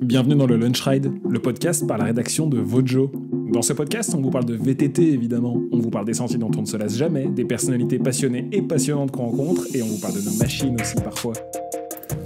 Bienvenue dans le Lunch Ride, le podcast par la rédaction de Vojo. Dans ce podcast, on vous parle de VTT évidemment, on vous parle des sentiers dont on ne se lasse jamais, des personnalités passionnées et passionnantes qu'on rencontre, et on vous parle de nos machines aussi parfois.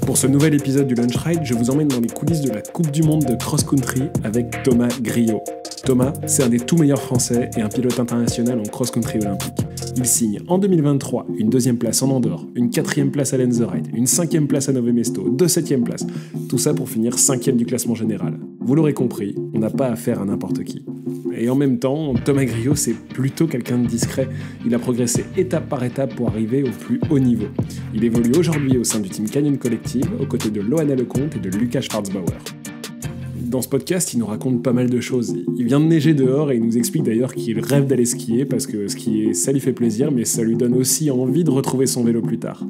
Pour ce nouvel épisode du Lunch Ride, je vous emmène dans les coulisses de la Coupe du Monde de cross-country avec Thomas Griot. Thomas, c'est un des tout meilleurs Français et un pilote international en cross-country olympique. Il signe en 2023 une 2e place en Andorre, une 4e place à Lenzerheide, une 5e place à Nové Mesto, 2 7e places. Tout ça pour finir 5e du classement général. Vous l'aurez compris, on n'a pas affaire à n'importe qui. Et en même temps, Thomas Griot, c'est plutôt quelqu'un de discret. Il a progressé étape par étape pour arriver au plus haut niveau. Il évolue aujourd'hui au sein du team Canyon Collective, aux côtés de Loana Lecomte et de Lucas Schwarzbauer. Dans ce podcast, il nous raconte pas mal de choses. Il vient de neiger dehors et il nous explique d'ailleurs qu'il rêve d'aller skier parce que skier, ça lui fait plaisir, mais ça lui donne aussi envie de retrouver son vélo plus tard.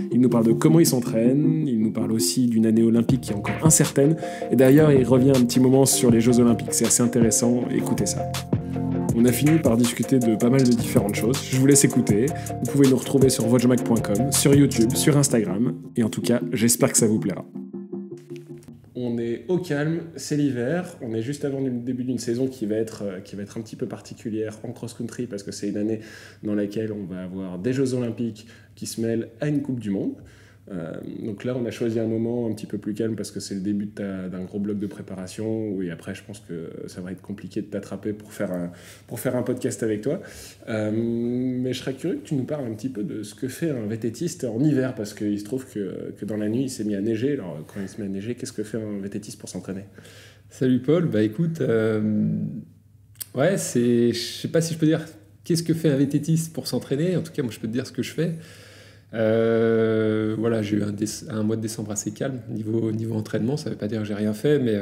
Il nous parle de comment il s'entraîne, il nous parle aussi d'une année olympique qui est encore incertaine, et d'ailleurs il revient un petit moment sur les Jeux Olympiques, c'est assez intéressant, écoutez ça. On a fini par discuter de pas mal de différentes choses, je vous laisse écouter, vous pouvez nous retrouver sur vojmac.com, sur YouTube, sur Instagram, et en tout cas, j'espère que ça vous plaira. On est au calme, c'est l'hiver, on est juste avant le début d'une saison qui va être un petit peu particulière en cross-country parce que c'est une année dans laquelle on va avoir des Jeux Olympiques qui se mêlent à une Coupe du Monde. Donc là, on a choisi un moment un petit peu plus calme parce que c'est le début d'un gros bloc de préparation et après, je pense que ça va être compliqué de t'attraper pour faire un podcast avec toi. Mais je serais curieux que tu nous parles un petit peu de ce que fait un VTTiste en hiver parce qu'il se trouve que dans la nuit, il s'est mis à neiger. Alors, quand il se met à neiger, qu'est-ce que fait un VTTiste pour s'entraîner ? Salut Paul, bah écoute, je sais pas si je peux dire qu'est-ce que fait un VTTiste pour s'entraîner. En tout cas, moi, je peux te dire ce que je fais. J'ai eu un mois de décembre assez calme niveau entraînement, ça veut pas dire que j'ai rien fait, mais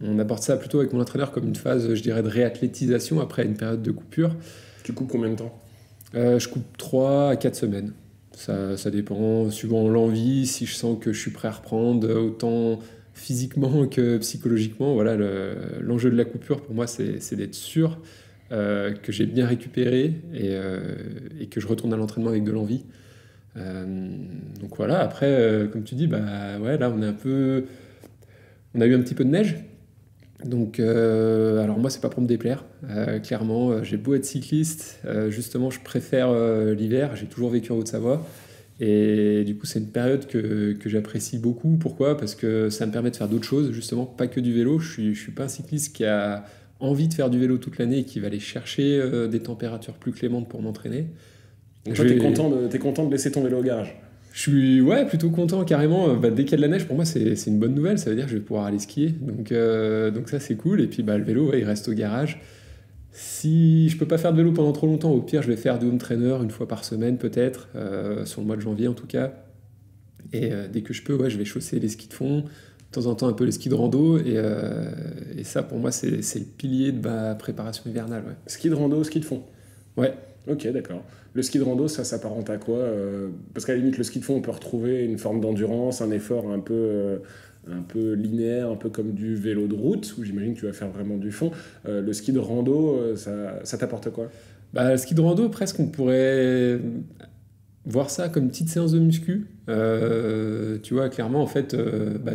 on aborde ça plutôt avec mon entraîneur comme une phase, je dirais, de réathlétisation après une période de coupure. Tu coupes combien de temps ? Je coupe 3 à 4 semaines, ça dépend, suivant l'envie, si je sens que je suis prêt à reprendre, autant physiquement que psychologiquement. Voilà, l'enjeu de la coupure pour moi c'est d'être sûr que j'ai bien récupéré et que je retourne à l'entraînement avec de l'envie. Donc voilà, après, comme tu dis, là on a eu un petit peu de neige. Donc, alors moi, c'est pas pour me déplaire. Clairement, j'ai beau être cycliste, justement, je préfère l'hiver. J'ai toujours vécu en Haute-Savoie. Et du coup, c'est une période que j'apprécie beaucoup. Pourquoi ? Parce que ça me permet de faire d'autres choses, justement, pas que du vélo. Je suis pas un cycliste qui a envie de faire du vélo toute l'année et qui va aller chercher des températures plus clémentes pour m'entraîner. Donc toi, t'es content de laisser ton vélo au garage ? Je suis plutôt content, carrément. Dès qu'il y a de la neige, pour moi, c'est une bonne nouvelle. Ça veut dire que je vais pouvoir aller skier. Donc ça, c'est cool. Et puis le vélo, il reste au garage. Si je peux pas faire de vélo pendant trop longtemps, au pire, je vais faire du home trainer une fois par semaine, peut-être, sur le mois de janvier en tout cas. Et dès que je peux, je vais chausser les skis de fond. De temps en temps un peu les skis de rando et ça pour moi c'est le pilier de ma préparation hivernale. Ouais. Ski de rando, ski de fond. Ouais. Ok, d'accord. Le ski de rando, ça s'apparente à quoi ? Parce qu'à la limite, le ski de fond, on peut retrouver une forme d'endurance, un effort un peu linéaire, un peu comme du vélo de route, où j'imagine que tu vas faire vraiment du fond. Le ski de rando, ça t'apporte quoi ? Le ski de rando, presque on pourrait voir ça comme une petite séance de muscu. Tu vois, clairement, en fait,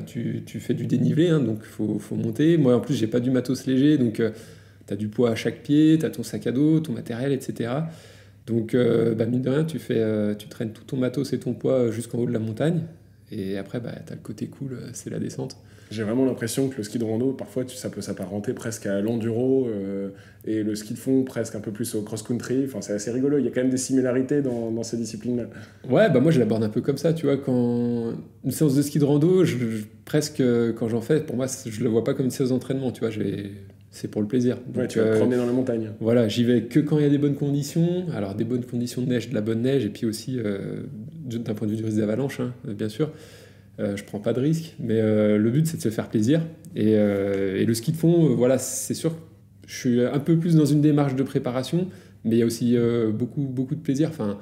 tu fais du dénivelé, hein, donc il faut monter. Moi, en plus, j'ai pas du matos léger, donc tu as du poids à chaque pied, tu as ton sac à dos, ton matériel, etc. Donc, mine de rien, tu traînes tout ton matos et ton poids jusqu'en haut de la montagne. Et après, tu as le côté cool, c'est la descente. J'ai vraiment l'impression que le ski de rando, parfois, ça peut s'apparenter presque à l'enduro et le ski de fond presque un peu plus au cross-country. Enfin, c'est assez rigolo. Il y a quand même des similarités dans ces disciplines-là. Ouais, moi, je l'aborde un peu comme ça. Tu vois, quand une séance de ski de rando, presque, quand j'en fais, pour moi, je le vois pas comme une séance d'entraînement. Tu vois, c'est pour le plaisir. Donc, tu vas te promener dans la montagne. Voilà, j'y vais que quand il y a des bonnes conditions. Alors, des bonnes conditions de neige, de la bonne neige, et puis aussi, d'un point de vue du risque d'avalanche, hein, bien sûr. Je prends pas de risque, mais le but c'est de se faire plaisir. Et le ski de fond, c'est sûr, je suis un peu plus dans une démarche de préparation, mais il y a aussi beaucoup de plaisir. Enfin,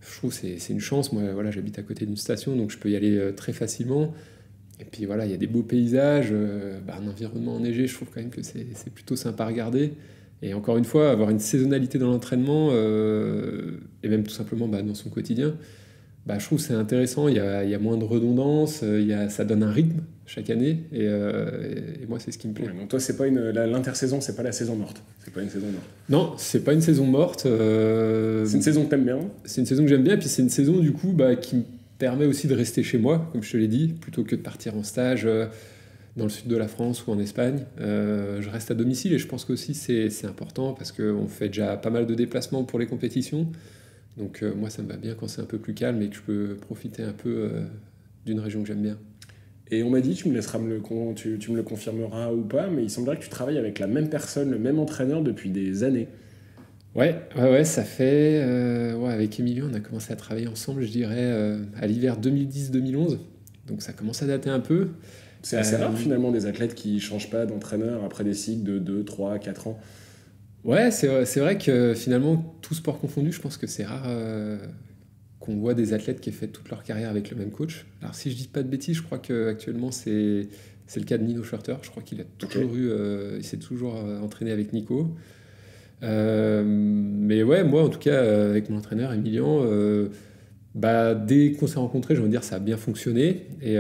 je trouve que c'est une chance. Moi, j'habite à côté d'une station, donc je peux y aller très facilement. Et puis il y a des beaux paysages, un environnement enneigé, je trouve quand même que c'est plutôt sympa à regarder. Et encore une fois, avoir une saisonnalité dans l'entraînement, et même tout simplement dans son quotidien. je trouve que c'est intéressant, il y a moins de redondance, ça donne un rythme chaque année, et moi c'est ce qui me plaît. Ouais, donc toi, c'est pas l'intersaison, c'est pas la saison morte. C'est pas une saison morte. Non, c'est pas une saison morte. C'est une saison que t'aimes bien. C'est une saison que j'aime bien, et puis c'est une saison du coup qui me permet aussi de rester chez moi, comme je te l'ai dit, plutôt que de partir en stage dans le sud de la France ou en Espagne. Je reste à domicile, et je pense qu'aussi c'est important parce qu'on fait déjà pas mal de déplacements pour les compétitions. Donc moi ça me va bien quand c'est un peu plus calme et que je peux profiter un peu d'une région que j'aime bien. Et on m'a dit, tu me le confirmeras ou pas, mais il semblerait que tu travailles avec la même personne, le même entraîneur depuis des années. Ouais, ça fait... avec Emilio, on a commencé à travailler ensemble, je dirais, à l'hiver 2010-2011. Donc ça commence à dater un peu. C'est assez rare finalement des athlètes qui ne changent pas d'entraîneur après des cycles de 2, 3, 4 ans. Ouais, c'est vrai que finalement, tout sport confondu, je pense que c'est rare qu'on voit des athlètes qui aient fait toute leur carrière avec le même coach. Alors si je dis pas de bêtises, je crois qu'actuellement c'est le cas de Nino Schurter. Je crois qu'il a toujours il s'est toujours entraîné avec Nico. Mais ouais, moi en tout cas, avec mon entraîneur Emilian, dès qu'on s'est rencontrés, je veux dire, ça a bien fonctionné. Et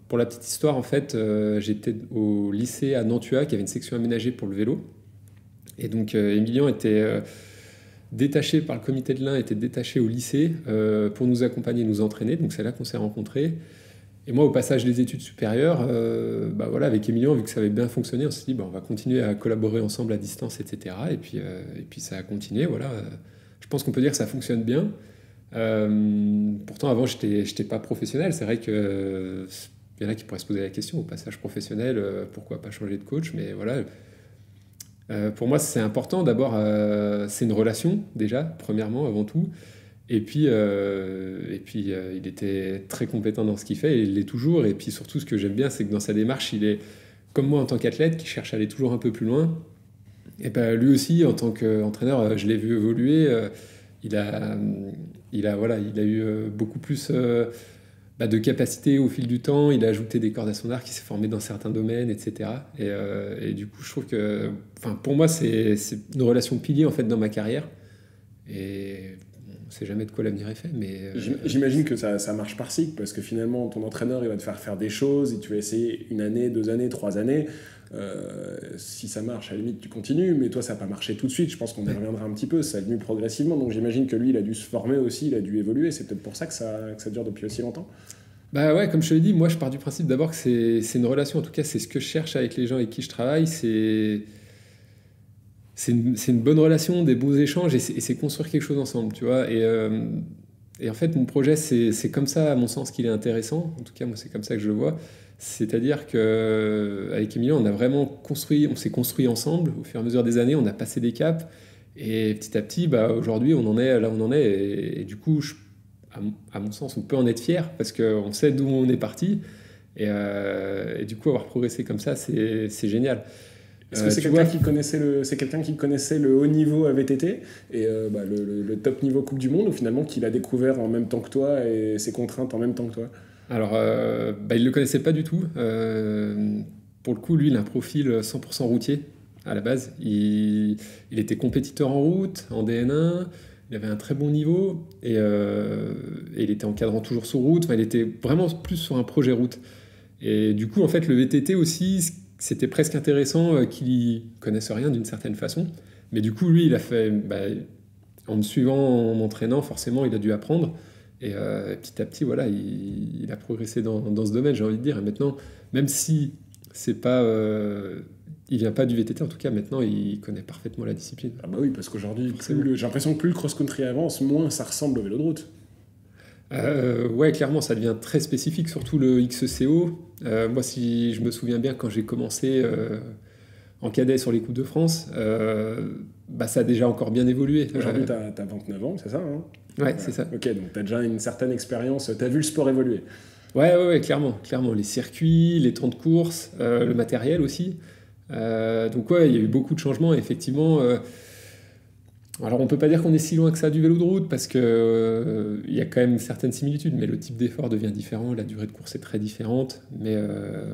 pour la petite histoire, en fait, j'étais au lycée à Nantua qui avait une section aménagée pour le vélo. Et donc Emilian était détaché par le comité de l'Ain, était détaché au lycée pour nous accompagner, nous entraîner. Donc c'est là qu'on s'est rencontrés. Et moi, au passage des études supérieures, avec Emilian, vu que ça avait bien fonctionné, on s'est dit on va continuer à collaborer ensemble à distance, etc. Et puis ça a continué. Voilà. Je pense qu'on peut dire que ça fonctionne bien. Pourtant, avant, j'étais pas professionnel. C'est vrai que il y en a qui pourraient se poser la question au passage professionnel, pourquoi pas changer de coach, mais voilà. Pour moi, c'est important. D'abord, c'est une relation, déjà, premièrement, avant tout. Et puis, il était très compétent dans ce qu'il fait, et il l'est toujours. Et puis surtout, ce que j'aime bien, c'est que dans sa démarche, il est, comme moi en tant qu'athlète, qui cherche à aller toujours un peu plus loin. Et lui aussi, en tant qu'entraîneur, je l'ai vu évoluer. Il a eu beaucoup plus de capacité au fil du temps. Il a ajouté des cordes à son arc, il s'est formé dans certains domaines, etc. Et du coup, je trouve que, pour moi, c'est une relation pilier en fait dans ma carrière. Et on ne sait jamais de quoi l'avenir est fait, mais j'imagine que ça marche par cycle, parce que finalement, ton entraîneur, il va te faire des choses, et tu vas essayer 1 année, 2 années, 3 années. Si ça marche, à la limite, tu continues, mais toi, ça n'a pas marché tout de suite. Je pense qu'on y reviendra un petit peu. Ça a venu progressivement, donc j'imagine que lui, il a dû se former aussi, il a dû évoluer. C'est peut-être pour ça que ça dure depuis aussi longtemps. Comme je te l'ai dit, moi, je pars du principe d'abord que c'est une relation. En tout cas, c'est ce que je cherche avec les gens avec qui je travaille. C'est une bonne relation, des beaux échanges, et c'est construire quelque chose ensemble, tu vois. Et en fait, mon projet, c'est comme ça, à mon sens, qu'il est intéressant. En tout cas, moi, c'est comme ça que je le vois. C'est-à-dire qu'avec Emilien, on s'est construit ensemble. Au fur et à mesure des années, on a passé des caps. Et petit à petit, aujourd'hui, on en est là où on en est. Et du coup, à mon sens, on peut en être fier parce qu'on sait d'où on est parti. Et du coup, avoir progressé comme ça, c'est génial. Est-ce que c'est quelqu'un qui connaissait le haut niveau à VTT et le top niveau Coupe du Monde, ou finalement qu'il a découvert en même temps que toi et ses contraintes en même temps que toi? Alors, il ne le connaissait pas du tout. Pour le coup, lui, il a un profil 100% routier à la base. Il était compétiteur en route, en DN1. Il avait un très bon niveau et il était encadrant toujours sur route. Il était vraiment plus sur un projet route. Et du coup, en fait, le VTT aussi, c'était presque intéressant qu'il connaisse rien d'une certaine façon. Mais du coup, lui, il a fait... en me suivant, en m'entraînant, forcément, il a dû apprendre. Et petit à petit, voilà, il a progressé dans ce domaine, j'ai envie de dire. Et maintenant, même si c'est pas, il vient pas du VTT, en tout cas, maintenant, il connaît parfaitement la discipline. Ah bah oui, parce qu'aujourd'hui, j'ai l'impression que plus le cross-country avance, moins ça ressemble au vélo de route. Ouais, clairement, ça devient très spécifique, surtout le XCO. Moi, si je me souviens bien, quand j'ai commencé en cadet sur les Coupes de France, ça a déjà encore bien évolué. Aujourd'hui, tu as 29 ans, c'est ça, hein? Ouais, c'est ça. Ok, donc tu as déjà une certaine expérience, tu as vu le sport évoluer. Ouais, clairement. Les circuits, les temps de course, le matériel aussi. Donc ouais, il y a eu beaucoup de changements, effectivement. Alors on peut pas dire qu'on est si loin que ça du vélo de route, parce que il y a quand même certaines similitudes, mais le type d'effort devient différent, la durée de course est très différente. Mais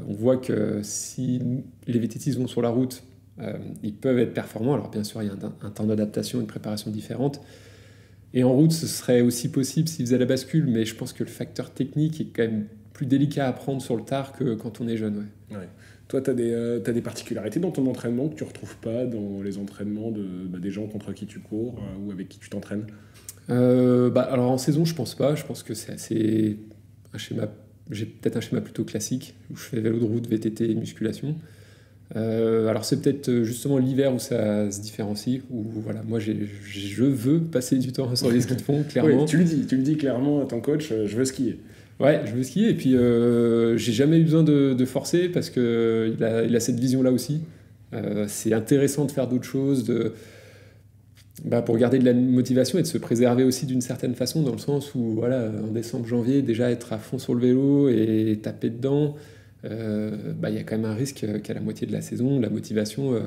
on voit que si les VTTistes vont sur la route, ils peuvent être performants. Alors bien sûr, il y a un temps d'adaptation, une préparation différente. Et en route, ce serait aussi possible s'il faisait la bascule, mais je pense que le facteur technique est quand même plus délicat à prendre sur le tard que quand on est jeune. Ouais. Ouais. Toi, tu as des particularités dans ton entraînement que tu ne retrouves pas dans les entraînements des gens contre qui tu cours ou avec qui tu t'entraînes? Alors en saison, je pense pas. Je pense que c'est assez un schéma. J'ai peut-être un schéma plutôt classique où je fais vélo de route, VTT et musculation. Alors c'est peut-être justement l'hiver où ça se différencie, où voilà, moi je veux passer du temps sur les skis de fond, clairement. Oui, tu le dis clairement à ton coach, je veux skier. Ouais, je veux skier, et puis j'ai jamais eu besoin de forcer parce qu'il a cette vision-là aussi. C'est intéressant de faire d'autres choses, pour garder de la motivation et de se préserver aussi d'une certaine façon, dans le sens où voilà, en décembre, janvier, déjà être à fond sur le vélo et taper dedans. Il y a quand même un risque qu'à la moitié de la saison, la motivation,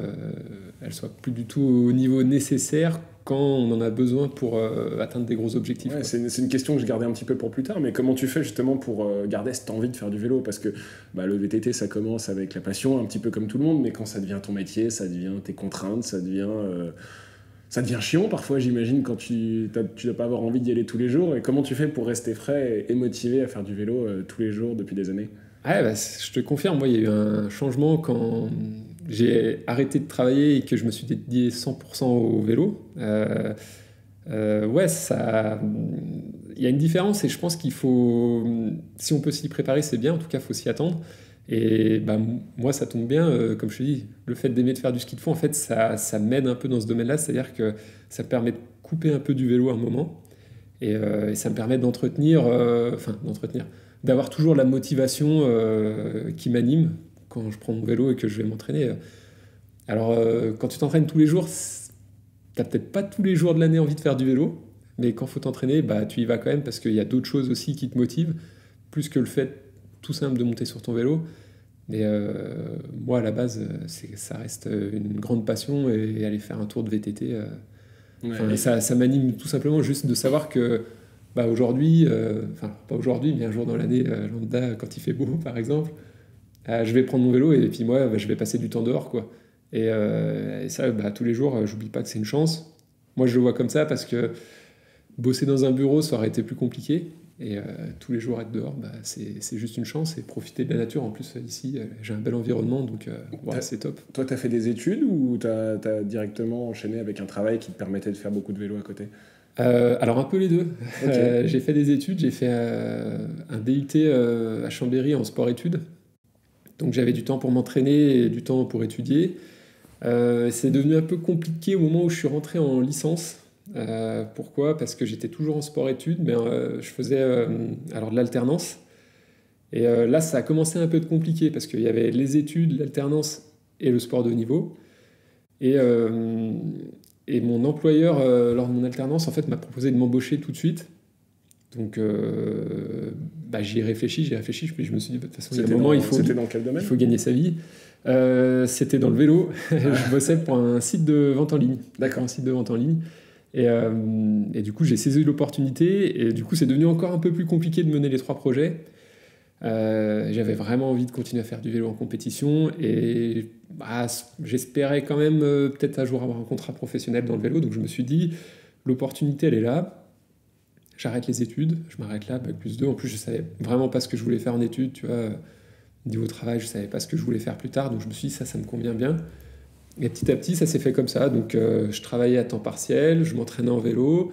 elle soit plus du tout au niveau nécessaire quand on en a besoin pour atteindre des gros objectifs. Ouais, c'est une question que je gardais un petit peu pour plus tard, mais comment tu fais justement pour garder cette envie de faire du vélo? Parce que le VTT, ça commence avec la passion, un petit peu comme tout le monde, mais quand ça devient ton métier, ça devient tes contraintes, ça devient chiant parfois, j'imagine, quand tu dois pas avoir envie d'y aller tous les jours. Et comment tu fais pour rester frais et motivé à faire du vélo tous les jours depuis des années? Ouais, je te confirme, moi, il y a eu un changement quand j'ai arrêté de travailler et que je me suis dédié 100% au vélo. Ça, il y a une différence et je pense qu'il faut, si on peut s'y préparer, c'est bien, en tout cas, il faut s'y attendre. Et moi, ça tombe bien, comme je te dis, le fait d'aimer de faire du ski de fond, en fait, ça m'aide un peu dans ce domaine-là, c'est-à-dire que ça me permet de couper un peu du vélo à un moment et ça me permet d'avoir toujours la motivation qui m'anime quand je prends mon vélo et que je vais m'entraîner. Alors, quand tu t'entraînes tous les jours, t'as peut-être pas tous les jours de l'année envie de faire du vélo, mais quand il faut t'entraîner, tu y vas quand même parce qu'il y a d'autres choses aussi qui te motivent, plus que le fait tout simple de monter sur ton vélo. Mais moi, à la base, ça reste une grande passion et aller faire un tour de VTT. Et ça m'anime tout simplement juste de savoir que aujourd'hui, pas aujourd'hui, mais un jour dans l'année, lambda, quand il fait beau, par exemple, je vais prendre mon vélo et puis moi, je vais passer du temps dehors, quoi. Et ça, tous les jours, j'oublie pas que c'est une chance. Moi, je le vois comme ça parce que bosser dans un bureau, ça aurait été plus compliqué. Et tous les jours être dehors, c'est juste une chance. Et profiter de la nature, en plus, ici, j'ai un bel environnement, donc c'est top. Toi, tu as fait des études ou tu as directement enchaîné avec un travail qui te permettait de faire beaucoup de vélo à côté? Alors un peu les deux. Okay. J'ai fait des études, j'ai fait un DUT à Chambéry en sport-études. Donc j'avais du temps pour m'entraîner et du temps pour étudier. C'est devenu un peu compliqué au moment où je suis rentré en licence. Pourquoi? Parce que j'étais toujours en sport-études, mais je faisais de l'alternance. Et là, ça a commencé un peu de compliqué parce qu'il y avait les études, l'alternance et le sport de haut niveau. Et mon employeur, lors de mon alternance, en fait, m'a proposé de m'embaucher tout de suite. Donc, j'y ai réfléchi, puis je me suis dit, de toute façon, il y a un moment, c'était dans quel domaine? Il faut gagner sa vie. C'était dans le vélo. Je bossais pour un site de vente en ligne. D'accord. Un site de vente en ligne. Et du coup, j'ai saisi l'opportunité. Et du coup, c'est devenu encore un peu plus compliqué de mener les 3 projets. J'avais vraiment envie de continuer à faire du vélo en compétition. Et j'espérais quand même peut-être un jour avoir un contrat professionnel dans le vélo. Donc je me suis dit, l'opportunité, elle est là. J'arrête les études, je m'arrête là, Bac+2. En plus, je savais vraiment pas ce que je voulais faire en études, tu vois. Niveau travail, je savais pas ce que je voulais faire plus tard. Donc je me suis dit, ça me convient bien. Et petit à petit, ça s'est fait comme ça. Donc je travaillais à temps partiel, je m'entraînais en vélo.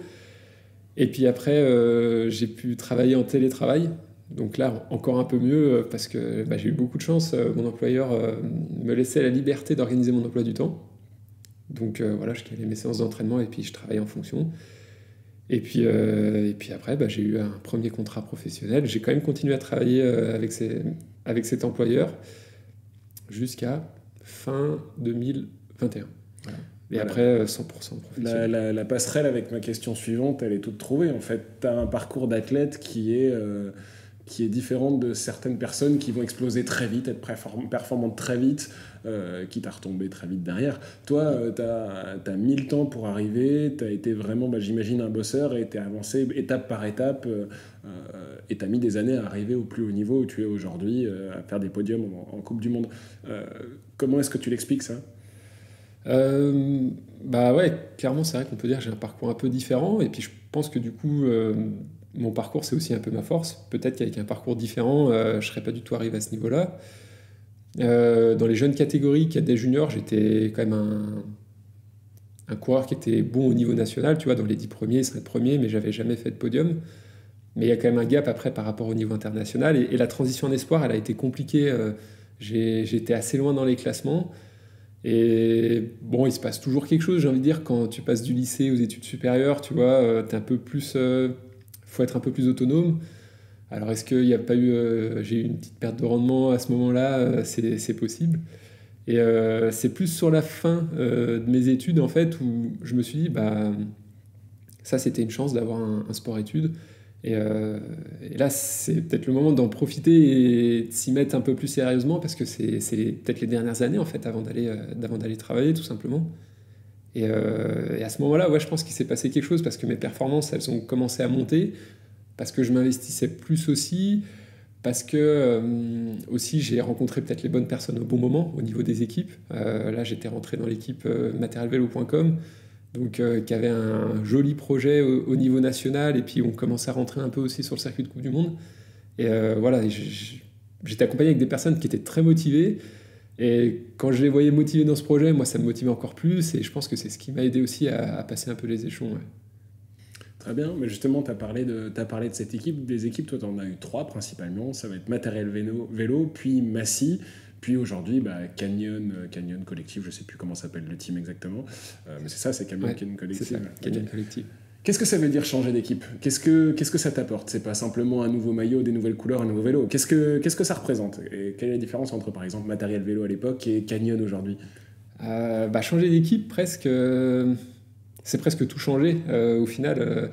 Et puis après, j'ai pu travailler en télétravail. Donc là, encore un peu mieux parce que j'ai eu beaucoup de chance. Mon employeur me laissait la liberté d'organiser mon emploi du temps. Donc je calais mes séances d'entraînement et puis je travaillais en fonction. Et puis après, j'ai eu un premier contrat professionnel. J'ai quand même continué à travailler avec cet employeur jusqu'à fin 2021. Voilà. Et après, 100% professionnel. La passerelle avec ma question suivante, elle est toute trouvée. En fait, tu as un parcours d'athlète qui est différente de certaines personnes qui vont exploser très vite, être performantes très vite, quitte à retomber très vite derrière. Toi, tu as mis le temps pour arriver, tu as été vraiment, j'imagine, un bosseur et tu es avancé étape par étape et tu as mis des années à arriver au plus haut niveau où tu es aujourd'hui, à faire des podiums en Coupe du Monde. Comment est-ce que tu l'expliques, ça ? Bah ouais, clairement, c'est vrai qu'on peut dire que j'ai un parcours un peu différent. Et puis je pense que du coup, mon parcours, c'est aussi un peu ma force. Peut-être qu'avec un parcours différent, je serais pas du tout arrivé à ce niveau-là. Dans les jeunes catégories, cadets juniors, j'étais quand même un coureur qui était bon au niveau national, tu vois, dans les 10 premiers, 5 premiers, mais j'avais jamais fait de podium. Mais il y a quand même un gap après par rapport au niveau international. Et la transition en espoir, elle a été compliquée. J'étais assez loin dans les classements. Et bon, il se passe toujours quelque chose, j'ai envie de dire, quand tu passes du lycée aux études supérieures, tu vois, t'es un peu plus, faut être un peu plus autonome. Alors est-ce qu'il n'y a pas eu, j'ai eu une petite perte de rendement à ce moment-là, c'est possible. Et c'est plus sur la fin de mes études, en fait, où je me suis dit, bah, ça c'était une chance d'avoir un sport-études. Et, euh, et là, c'est peut-être le moment d'en profiter et de s'y mettre un peu plus sérieusement parce que c'est peut-être les dernières années, en fait, d'avant d'aller travailler, tout simplement. Et à ce moment-là, ouais, je pense qu'il s'est passé quelque chose parce que mes performances, elles ont commencé à monter, parce que je m'investissais plus aussi, parce que aussi j'ai rencontré peut-être les bonnes personnes au bon moment au niveau des équipes. Là, j'étais rentré dans l'équipe matérielvélo.com, donc qui avait un joli projet au niveau national, et puis on commençait à rentrer un peu aussi sur le circuit de Coupe du Monde. Et voilà, j'étais accompagné avec des personnes qui étaient très motivées, et quand je les voyais motivés dans ce projet, moi ça me motivait encore plus, et je pense que c'est ce qui m'a aidé aussi à passer un peu les échelons. Ouais. Très bien, mais justement, t'as parlé de cette équipe. Des équipes, toi, tu en as eu trois principalement. Ça va être Matériel Vélo, puis Massy, puis aujourd'hui, Canyon Collective, je sais plus comment s'appelle le team exactement. Mais c'est ça, c'est Canyon Collective. C'est ça, Canyon Collective. Qu'est-ce que ça veut dire changer d'équipe? Qu'est-ce que ça t'apporte? C'est pas simplement un nouveau maillot, des nouvelles couleurs, un nouveau vélo. Qu'est-ce que ça représente? Et quelle est la différence entre, par exemple, Matériel Vélo à l'époque et Canyon aujourd'hui? Changer d'équipe, presque, c'est presque tout changer au final,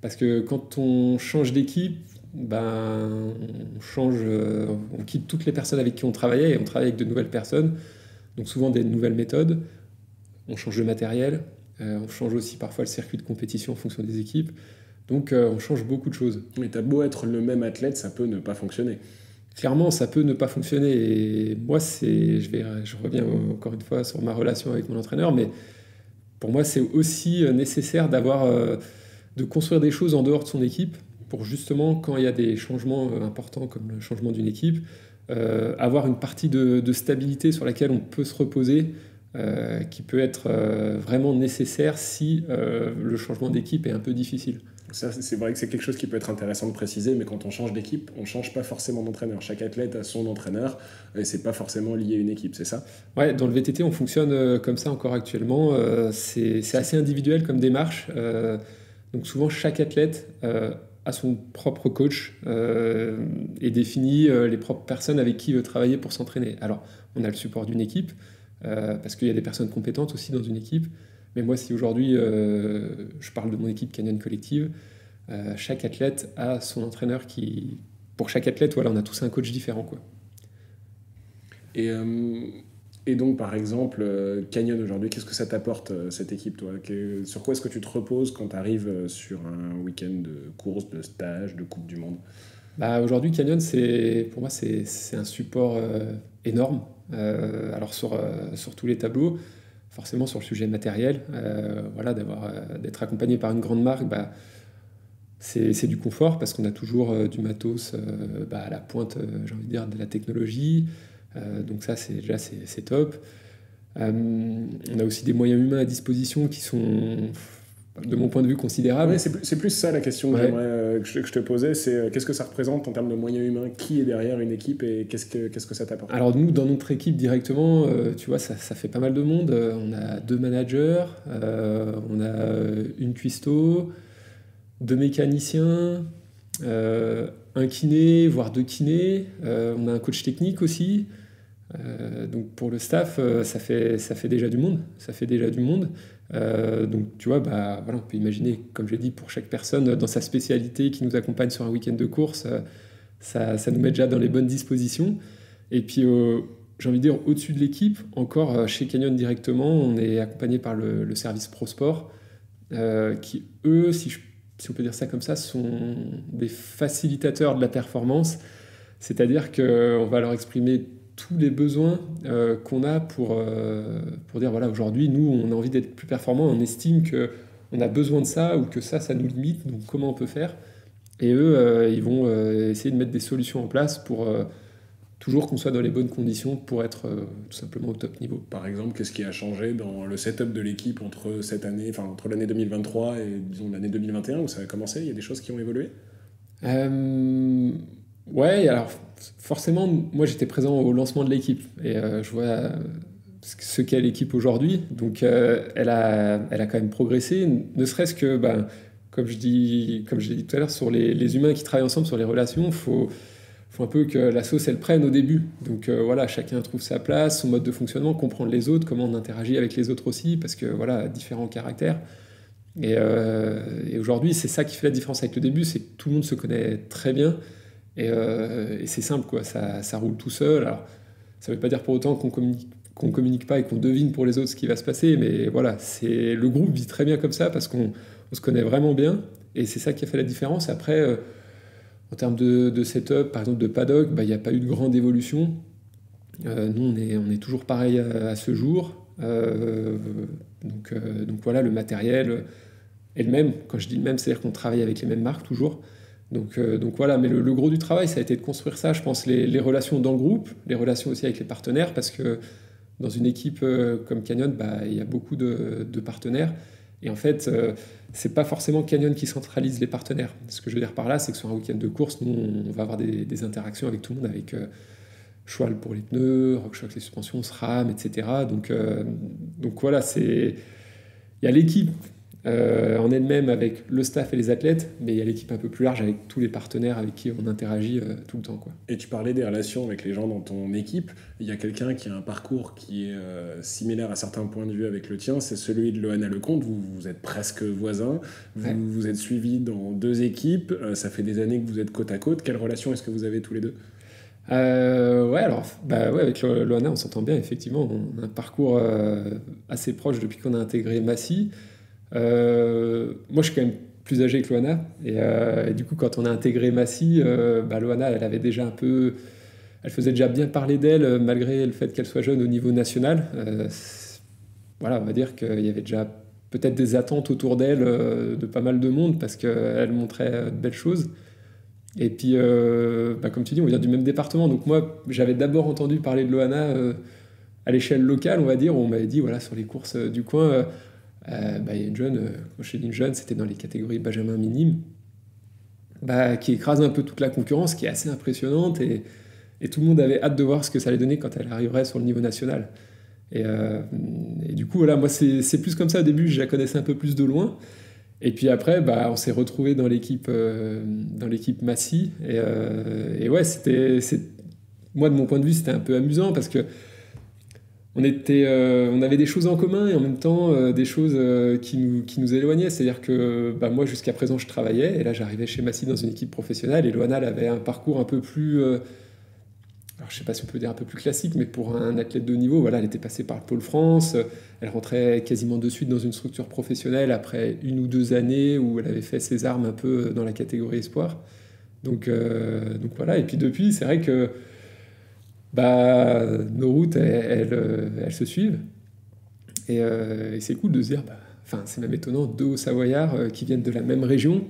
parce que quand on change d'équipe, on change, on quitte toutes les personnes avec qui on travaillait et on travaille avec de nouvelles personnes, donc souvent des nouvelles méthodes. On change de matériel, on change aussi parfois le circuit de compétition en fonction des équipes, donc on change beaucoup de choses. Mais t'as beau être le même athlète, ça peut ne pas fonctionner. Clairement, ça peut ne pas fonctionner. Et moi, je reviens encore une fois sur ma relation avec mon entraîneur, mais pour moi, c'est aussi nécessaire de construire des choses en dehors de son équipe pour justement, quand il y a des changements importants comme le changement d'une équipe, avoir une partie de stabilité sur laquelle on peut se reposer, qui peut être vraiment nécessaire si le changement d'équipe est un peu difficile. Ça, c'est vrai que c'est quelque chose qui peut être intéressant de préciser, mais quand on change d'équipe, on ne change pas forcément d'entraîneur. Chaque athlète a son entraîneur, et c'est pas forcément lié à une équipe, c'est ça? Ouais, dans le VTT, on fonctionne comme ça encore actuellement. C'est assez individuel comme démarche. Donc souvent, chaque athlète a son propre coach et définit les propres personnes avec qui il veut travailler pour s'entraîner. Alors, on a le support d'une équipe, parce qu'il y a des personnes compétentes aussi dans une équipe. Mais moi, si aujourd'hui je parle de mon équipe Canyon Collective, chaque athlète a son entraîneur qui... Pour chaque athlète, voilà, on a tous un coach différent, quoi. Et donc, par exemple, Canyon aujourd'hui, qu'est-ce que ça t'apporte, cette équipe, toi? Sur quoi est-ce que tu te reposes quand tu arrives sur un week-end de course, de stage, de Coupe du Monde? Aujourd'hui, Canyon, pour moi, c'est un support énorme. Alors sur tous les tableaux, forcément sur le sujet matériel, voilà, d'être accompagné par une grande marque, c'est du confort parce qu'on a toujours du matos à la pointe, j'ai envie de dire, de la technologie. Donc ça, c'est top. On a aussi des moyens humains à disposition qui sont, de mon point de vue, considérables. Ouais, c'est plus ça la question que Ouais. j'aimerais que je te posais, c'est qu'est-ce que ça représente en termes de moyens humains? Qui est derrière une équipe et qu'est-ce que ça t'apporte? Alors nous, dans notre équipe directement, tu vois, ça fait pas mal de monde. On a 2 managers, on a une cuistot, 2 mécaniciens, un kiné, voire 2 kinés. On a un coach technique aussi. Donc pour le staff, ça fait déjà du monde. Ça fait déjà du monde. Donc tu vois, voilà, on peut imaginer, comme je l'ai dit, pour chaque personne dans sa spécialité qui nous accompagne sur un week-end de course, ça nous met déjà dans les bonnes dispositions. Et puis j'ai envie de dire, au-dessus de l'équipe, encore chez Canyon directement, on est accompagné par le service Pro Sport, qui eux, si on peut dire ça comme ça, sont des facilitateurs de la performance. C'est-à-dire qu'on va leur exprimer tous les besoins qu'on a pour dire, voilà, aujourd'hui, nous, on a envie d'être plus performants, on estime qu'on a besoin de ça ou que ça nous limite, donc comment on peut faire? Et eux, ils vont essayer de mettre des solutions en place pour toujours qu'on soit dans les bonnes conditions pour être tout simplement au top niveau. Par exemple, qu'est-ce qui a changé dans le setup de l'équipe entre cette année, enfin entre l'année 2023 et disons l'année 2021 où ça a commencé? Il y a des choses qui ont évolué? Ouais, alors forcément, moi j'étais présent au lancement de l'équipe et je vois ce qu'est l'équipe aujourd'hui. Donc elle a quand même progressé, ne serait-ce que, comme je l'ai dit tout à l'heure, sur les humains qui travaillent ensemble, sur les relations, faut un peu que la sauce elle prenne au début. Donc voilà, chacun trouve sa place, son mode de fonctionnement, comprendre les autres, comment on interagit avec les autres aussi, parce que voilà, différents caractères. Et aujourd'hui, c'est ça qui fait la différence avec le début, c'est que tout le monde se connaît très bien. Et c'est simple, quoi. Ça roule tout seul. Alors, ça ne veut pas dire pour autant qu'on communique pas et qu'on devine pour les autres ce qui va se passer, mais voilà, le groupe vit très bien comme ça parce qu'on se connaît vraiment bien. Et c'est ça qui a fait la différence. Après, en termes de setup, par exemple de paddock, il n'y a pas eu de grande évolution. Nous, on est toujours pareil à ce jour. Donc voilà, le matériel est le même. Quand je dis le même, c'est-à-dire qu'on travaille avec les mêmes marques toujours. Donc voilà, mais le gros du travail, ça a été de construire ça, je pense, les relations dans le groupe, les relations aussi avec les partenaire, parce que dans une équipe comme Canyon, il y a beaucoup de partenaires. Et en fait, c'est pas forcément Canyon qui centralise les partenaires. Ce que je veux dire par là, c'est que sur un week-end de course, nous, on va avoir des interactions avec tout le monde, avec Schwal pour les pneus, RockShox les suspensions, SRAM, etc. Donc voilà, il y a l'équipe en elle-même avec le staff et les athlètes, mais il y a l'équipe un peu plus large avec tous les partenaires avec qui on interagit tout le temps, quoi. Et tu parlais des relations avec les gens dans ton équipe. Il y a quelqu'un qui a un parcours qui est similaire à certains points de vue avec le tien, c'est celui de Loana Lecomte. Vous êtes presque voisins, vous êtes suivis dans 2 équipes, ça fait des années que vous êtes côte à côte. Quelle relation est-ce que vous avez tous les deux? Avec Loana, on s'entend bien, effectivement. On a un parcours assez proche depuis qu'on a intégré Massy. Moi, je suis quand même plus âgé que Loana. Et du coup, quand on a intégré Massy, Loana, elle faisait déjà bien parler d'elle, malgré le fait qu'elle soit jeune au niveau national. Voilà, on va dire qu'il y avait déjà peut-être des attentes autour d'elle de pas mal de monde, parce qu'elle montrait de belles choses. Et puis, comme tu dis, on vient du même département. Donc moi, j'avais d'abord entendu parler de Loana à l'échelle locale, on va dire. On m'avait dit, voilà, sur les courses du coin... il y a une jeune, quand je dis une jeune, c'était dans les catégories Benjamin minime, qui écrase un peu toute la concurrence, qui est assez impressionnante, et tout le monde avait hâte de voir ce que ça allait donner quand elle arriverait sur le niveau national. Et du coup, voilà, moi, c'est plus comme ça au début, je la connaissais un peu plus de loin. Et puis après, on s'est retrouvés dans l'équipe Massy. Et ouais, moi, de mon point de vue, c'était un peu amusant parce que on avait des choses en commun et en même temps des choses qui nous éloignaient. C'est-à-dire que moi, jusqu'à présent, je travaillais et là, j'arrivais chez Massy dans une équipe professionnelle et Loana, elle avait un parcours un peu plus... alors, je ne sais pas si on peut dire un peu plus classique, mais pour un athlète de haut niveau, voilà, elle était passée par le Pôle France, elle rentrait quasiment de suite dans une structure professionnelle après 1 ou 2 années où elle avait fait ses armes un peu dans la catégorie espoir. Donc voilà, et puis depuis, c'est vrai que nos routes, elles se suivent. Et c'est cool de se dire, c'est même étonnant, 2 Hauts-Savoyards qui viennent de la même région.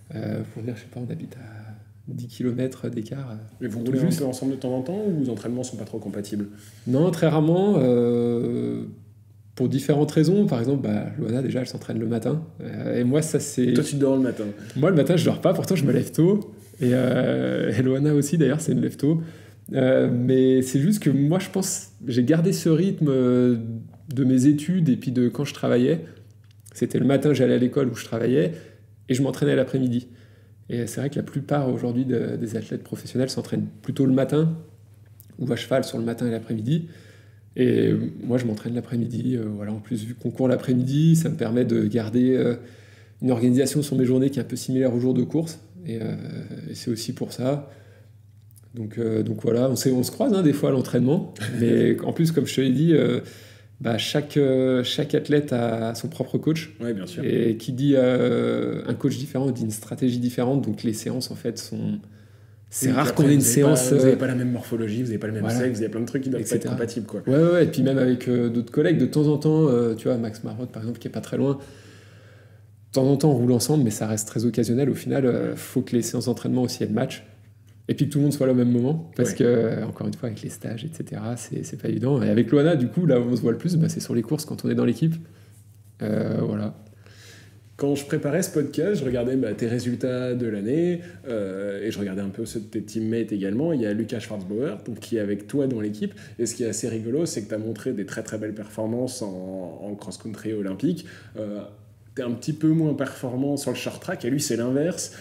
Pour dire, je sais pas, on habite à 10 km d'écart. Mais vous roulez un peu ensemble de temps en temps ou vos entraînements sont pas trop compatibles? Non, très rarement. Pour différentes raisons. Par exemple, Loana, déjà, elle s'entraîne le matin. Et moi, ça, c'est... Toi, tu dors le matin? Moi, le matin, je dors pas. Pourtant, je me lève tôt. Et Loana aussi, d'ailleurs, c'est une lève tôt. Mais c'est juste que moi, je pense, j'ai gardé ce rythme de mes études et puis de quand je travaillais. C'était le matin, j'allais à l'école où je travaillais et je m'entraînais l'après-midi. Et c'est vrai que la plupart aujourd'hui des athlètes professionnels s'entraînent plutôt le matin ou à cheval sur le matin et l'après-midi. Et moi, je m'entraîne l'après-midi. Voilà, en plus, vu qu'on court l'après-midi, ça me permet de garder une organisation sur mes journées qui est un peu similaire aux jours de course. Et c'est aussi pour ça. Donc voilà, on se croise des fois à l'entraînement. Mais en plus, comme je te l'ai dit, chaque athlète a son propre coach. Oui, bien sûr. Et qui dit un coach différent dit une stratégie différente. Donc les séances, en fait, c'est rare qu'on ait une séance. Vous n'avez pas la même morphologie, vous n'avez pas le même sexe, vous avez plein de trucs qui doivent pas être compatibles, quoi. Ouais, et puis même avec d'autres collègues, de temps en temps, tu vois, Max Marotte, par exemple, qui est pas très loin, de temps en temps, on roule ensemble, mais ça reste très occasionnel. Au final, faut que les séances d'entraînement aussi aient le match. Et puis que tout le monde soit là au même moment, parce que, encore une fois, avec les stages, etc., c'est pas évident. Et avec Loana, du coup, là où on se voit le plus, c'est sur les courses, quand on est dans l'équipe. Voilà. Quand je préparais ce podcast, je regardais tes résultats de l'année et je regardais un peu ceux de tes teammates également. Il y a Lucas Schwarzbauer donc, qui est avec toi dans l'équipe. Et ce qui est assez rigolo, c'est que tu as montré des très très belles performances en cross-country olympique. Tu es un petit peu moins performant sur le short track et lui, c'est l'inverse.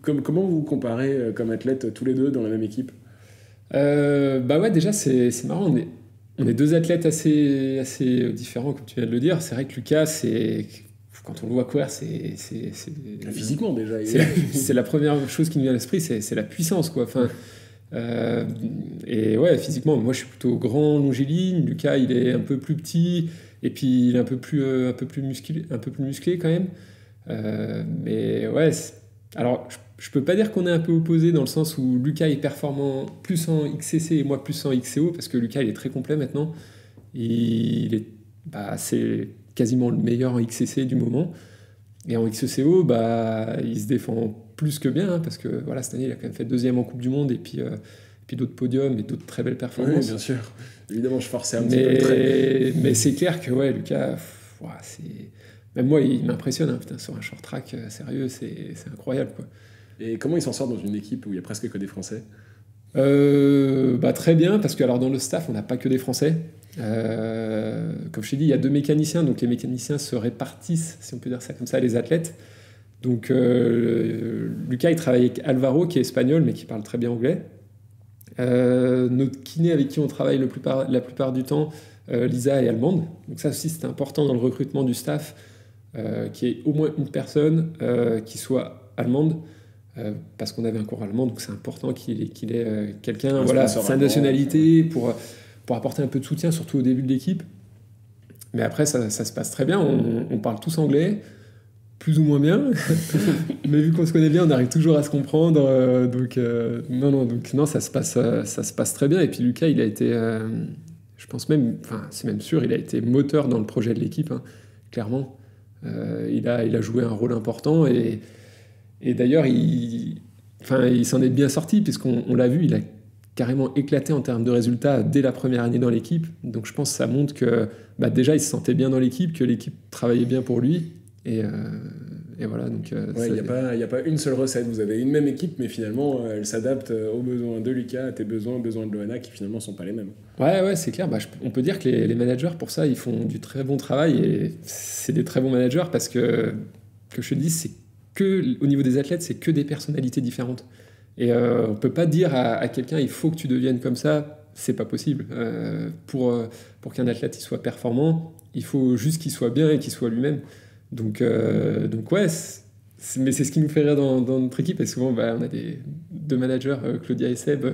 Comment vous comparez comme athlètes tous les deux dans la même équipe? Déjà, c'est marrant. On est deux athlètes assez différents, comme tu viens de le dire. C'est vrai que Lucas, quand on le voit courir, physiquement déjà. C'est la première chose qui nous vient à l'esprit, c'est la puissance, quoi. Enfin, et ouais, physiquement, moi je suis plutôt grand, longiligne. Lucas, il est un peu plus petit, et puis il est un peu plus musclé quand même. Mais ouais, alors je peux pas dire qu'on est un peu opposés dans le sens où Lucas est performant plus en XCC et moi plus en XCO, parce que Lucas il est très complet maintenant. C'est quasiment le meilleur en XCC du moment. Et en XCO, il se défend plus que bien, parce que voilà, cette année, il a quand même fait 2e en Coupe du Monde, et puis d'autres podiums et d'autres très belles performances. Oui, bien sûr. Évidemment, je forçais un petit peu le trait. Mais c'est clair que ouais, Lucas, même moi, il m'impressionne. Hein, putain, sur un short track, sérieux, c'est incroyable, quoi. Et comment il s'en sort dans une équipe où il y a presque que des Français? Très bien, parce que alors, dans le staff, on n'a pas que des Français. Comme je t'ai dit, il y a 2 mécaniciens, donc les mécaniciens se répartissent, si on peut dire ça comme ça, les athlètes. Donc Lucas, il travaille avec Alvaro, qui est espagnol, mais qui parle très bien anglais. Notre kiné avec qui on travaille la plupart du temps, Lisa, est allemande. Donc ça aussi, c'est important dans le recrutement du staff, qu'il y ait au moins une personne qui soit allemande. Parce qu'on avait un cours allemand, donc c'est important qu'il ait quelqu'un, sa nationalité, pour apporter un peu de soutien, surtout au début de l'équipe. Mais après, ça se passe très bien. On parle tous anglais, plus ou moins bien. Mais vu qu'on se connaît bien, on arrive toujours à se comprendre. Donc ça se passe très bien. Et puis Lucas, il a été, je pense même, c'est même sûr, il a été moteur dans le projet de l'équipe, hein, clairement. Il a joué un rôle important et d'ailleurs, il s'en est bien sorti, puisqu'on l'a vu, il a carrément éclaté en termes de résultats dès la première année dans l'équipe. Donc je pense que ça montre que déjà, il se sentait bien dans l'équipe, que l'équipe travaillait bien pour lui. Et voilà. Donc, il n'y a pas une seule recette. Vous avez une même équipe, mais finalement, elle s'adapte aux besoins de Lucas, à tes besoins, aux besoins de Loana, qui finalement ne sont pas les mêmes. Ouais, c'est clair. On peut dire que les managers, pour ça, ils font du très bon travail. Et c'est des très bons managers parce que je te dis, c'est au niveau des athlètes, c'est que des personnalités différentes. Et on peut pas dire à quelqu'un il faut que tu deviennes comme ça, c'est pas possible. Pour qu'un athlète il soit performant, il faut juste qu'il soit bien et qu'il soit lui-même. Donc ouais, mais c'est ce qui nous fait rire dans notre équipe. Et souvent, on a 2 managers, Claudia et Seb,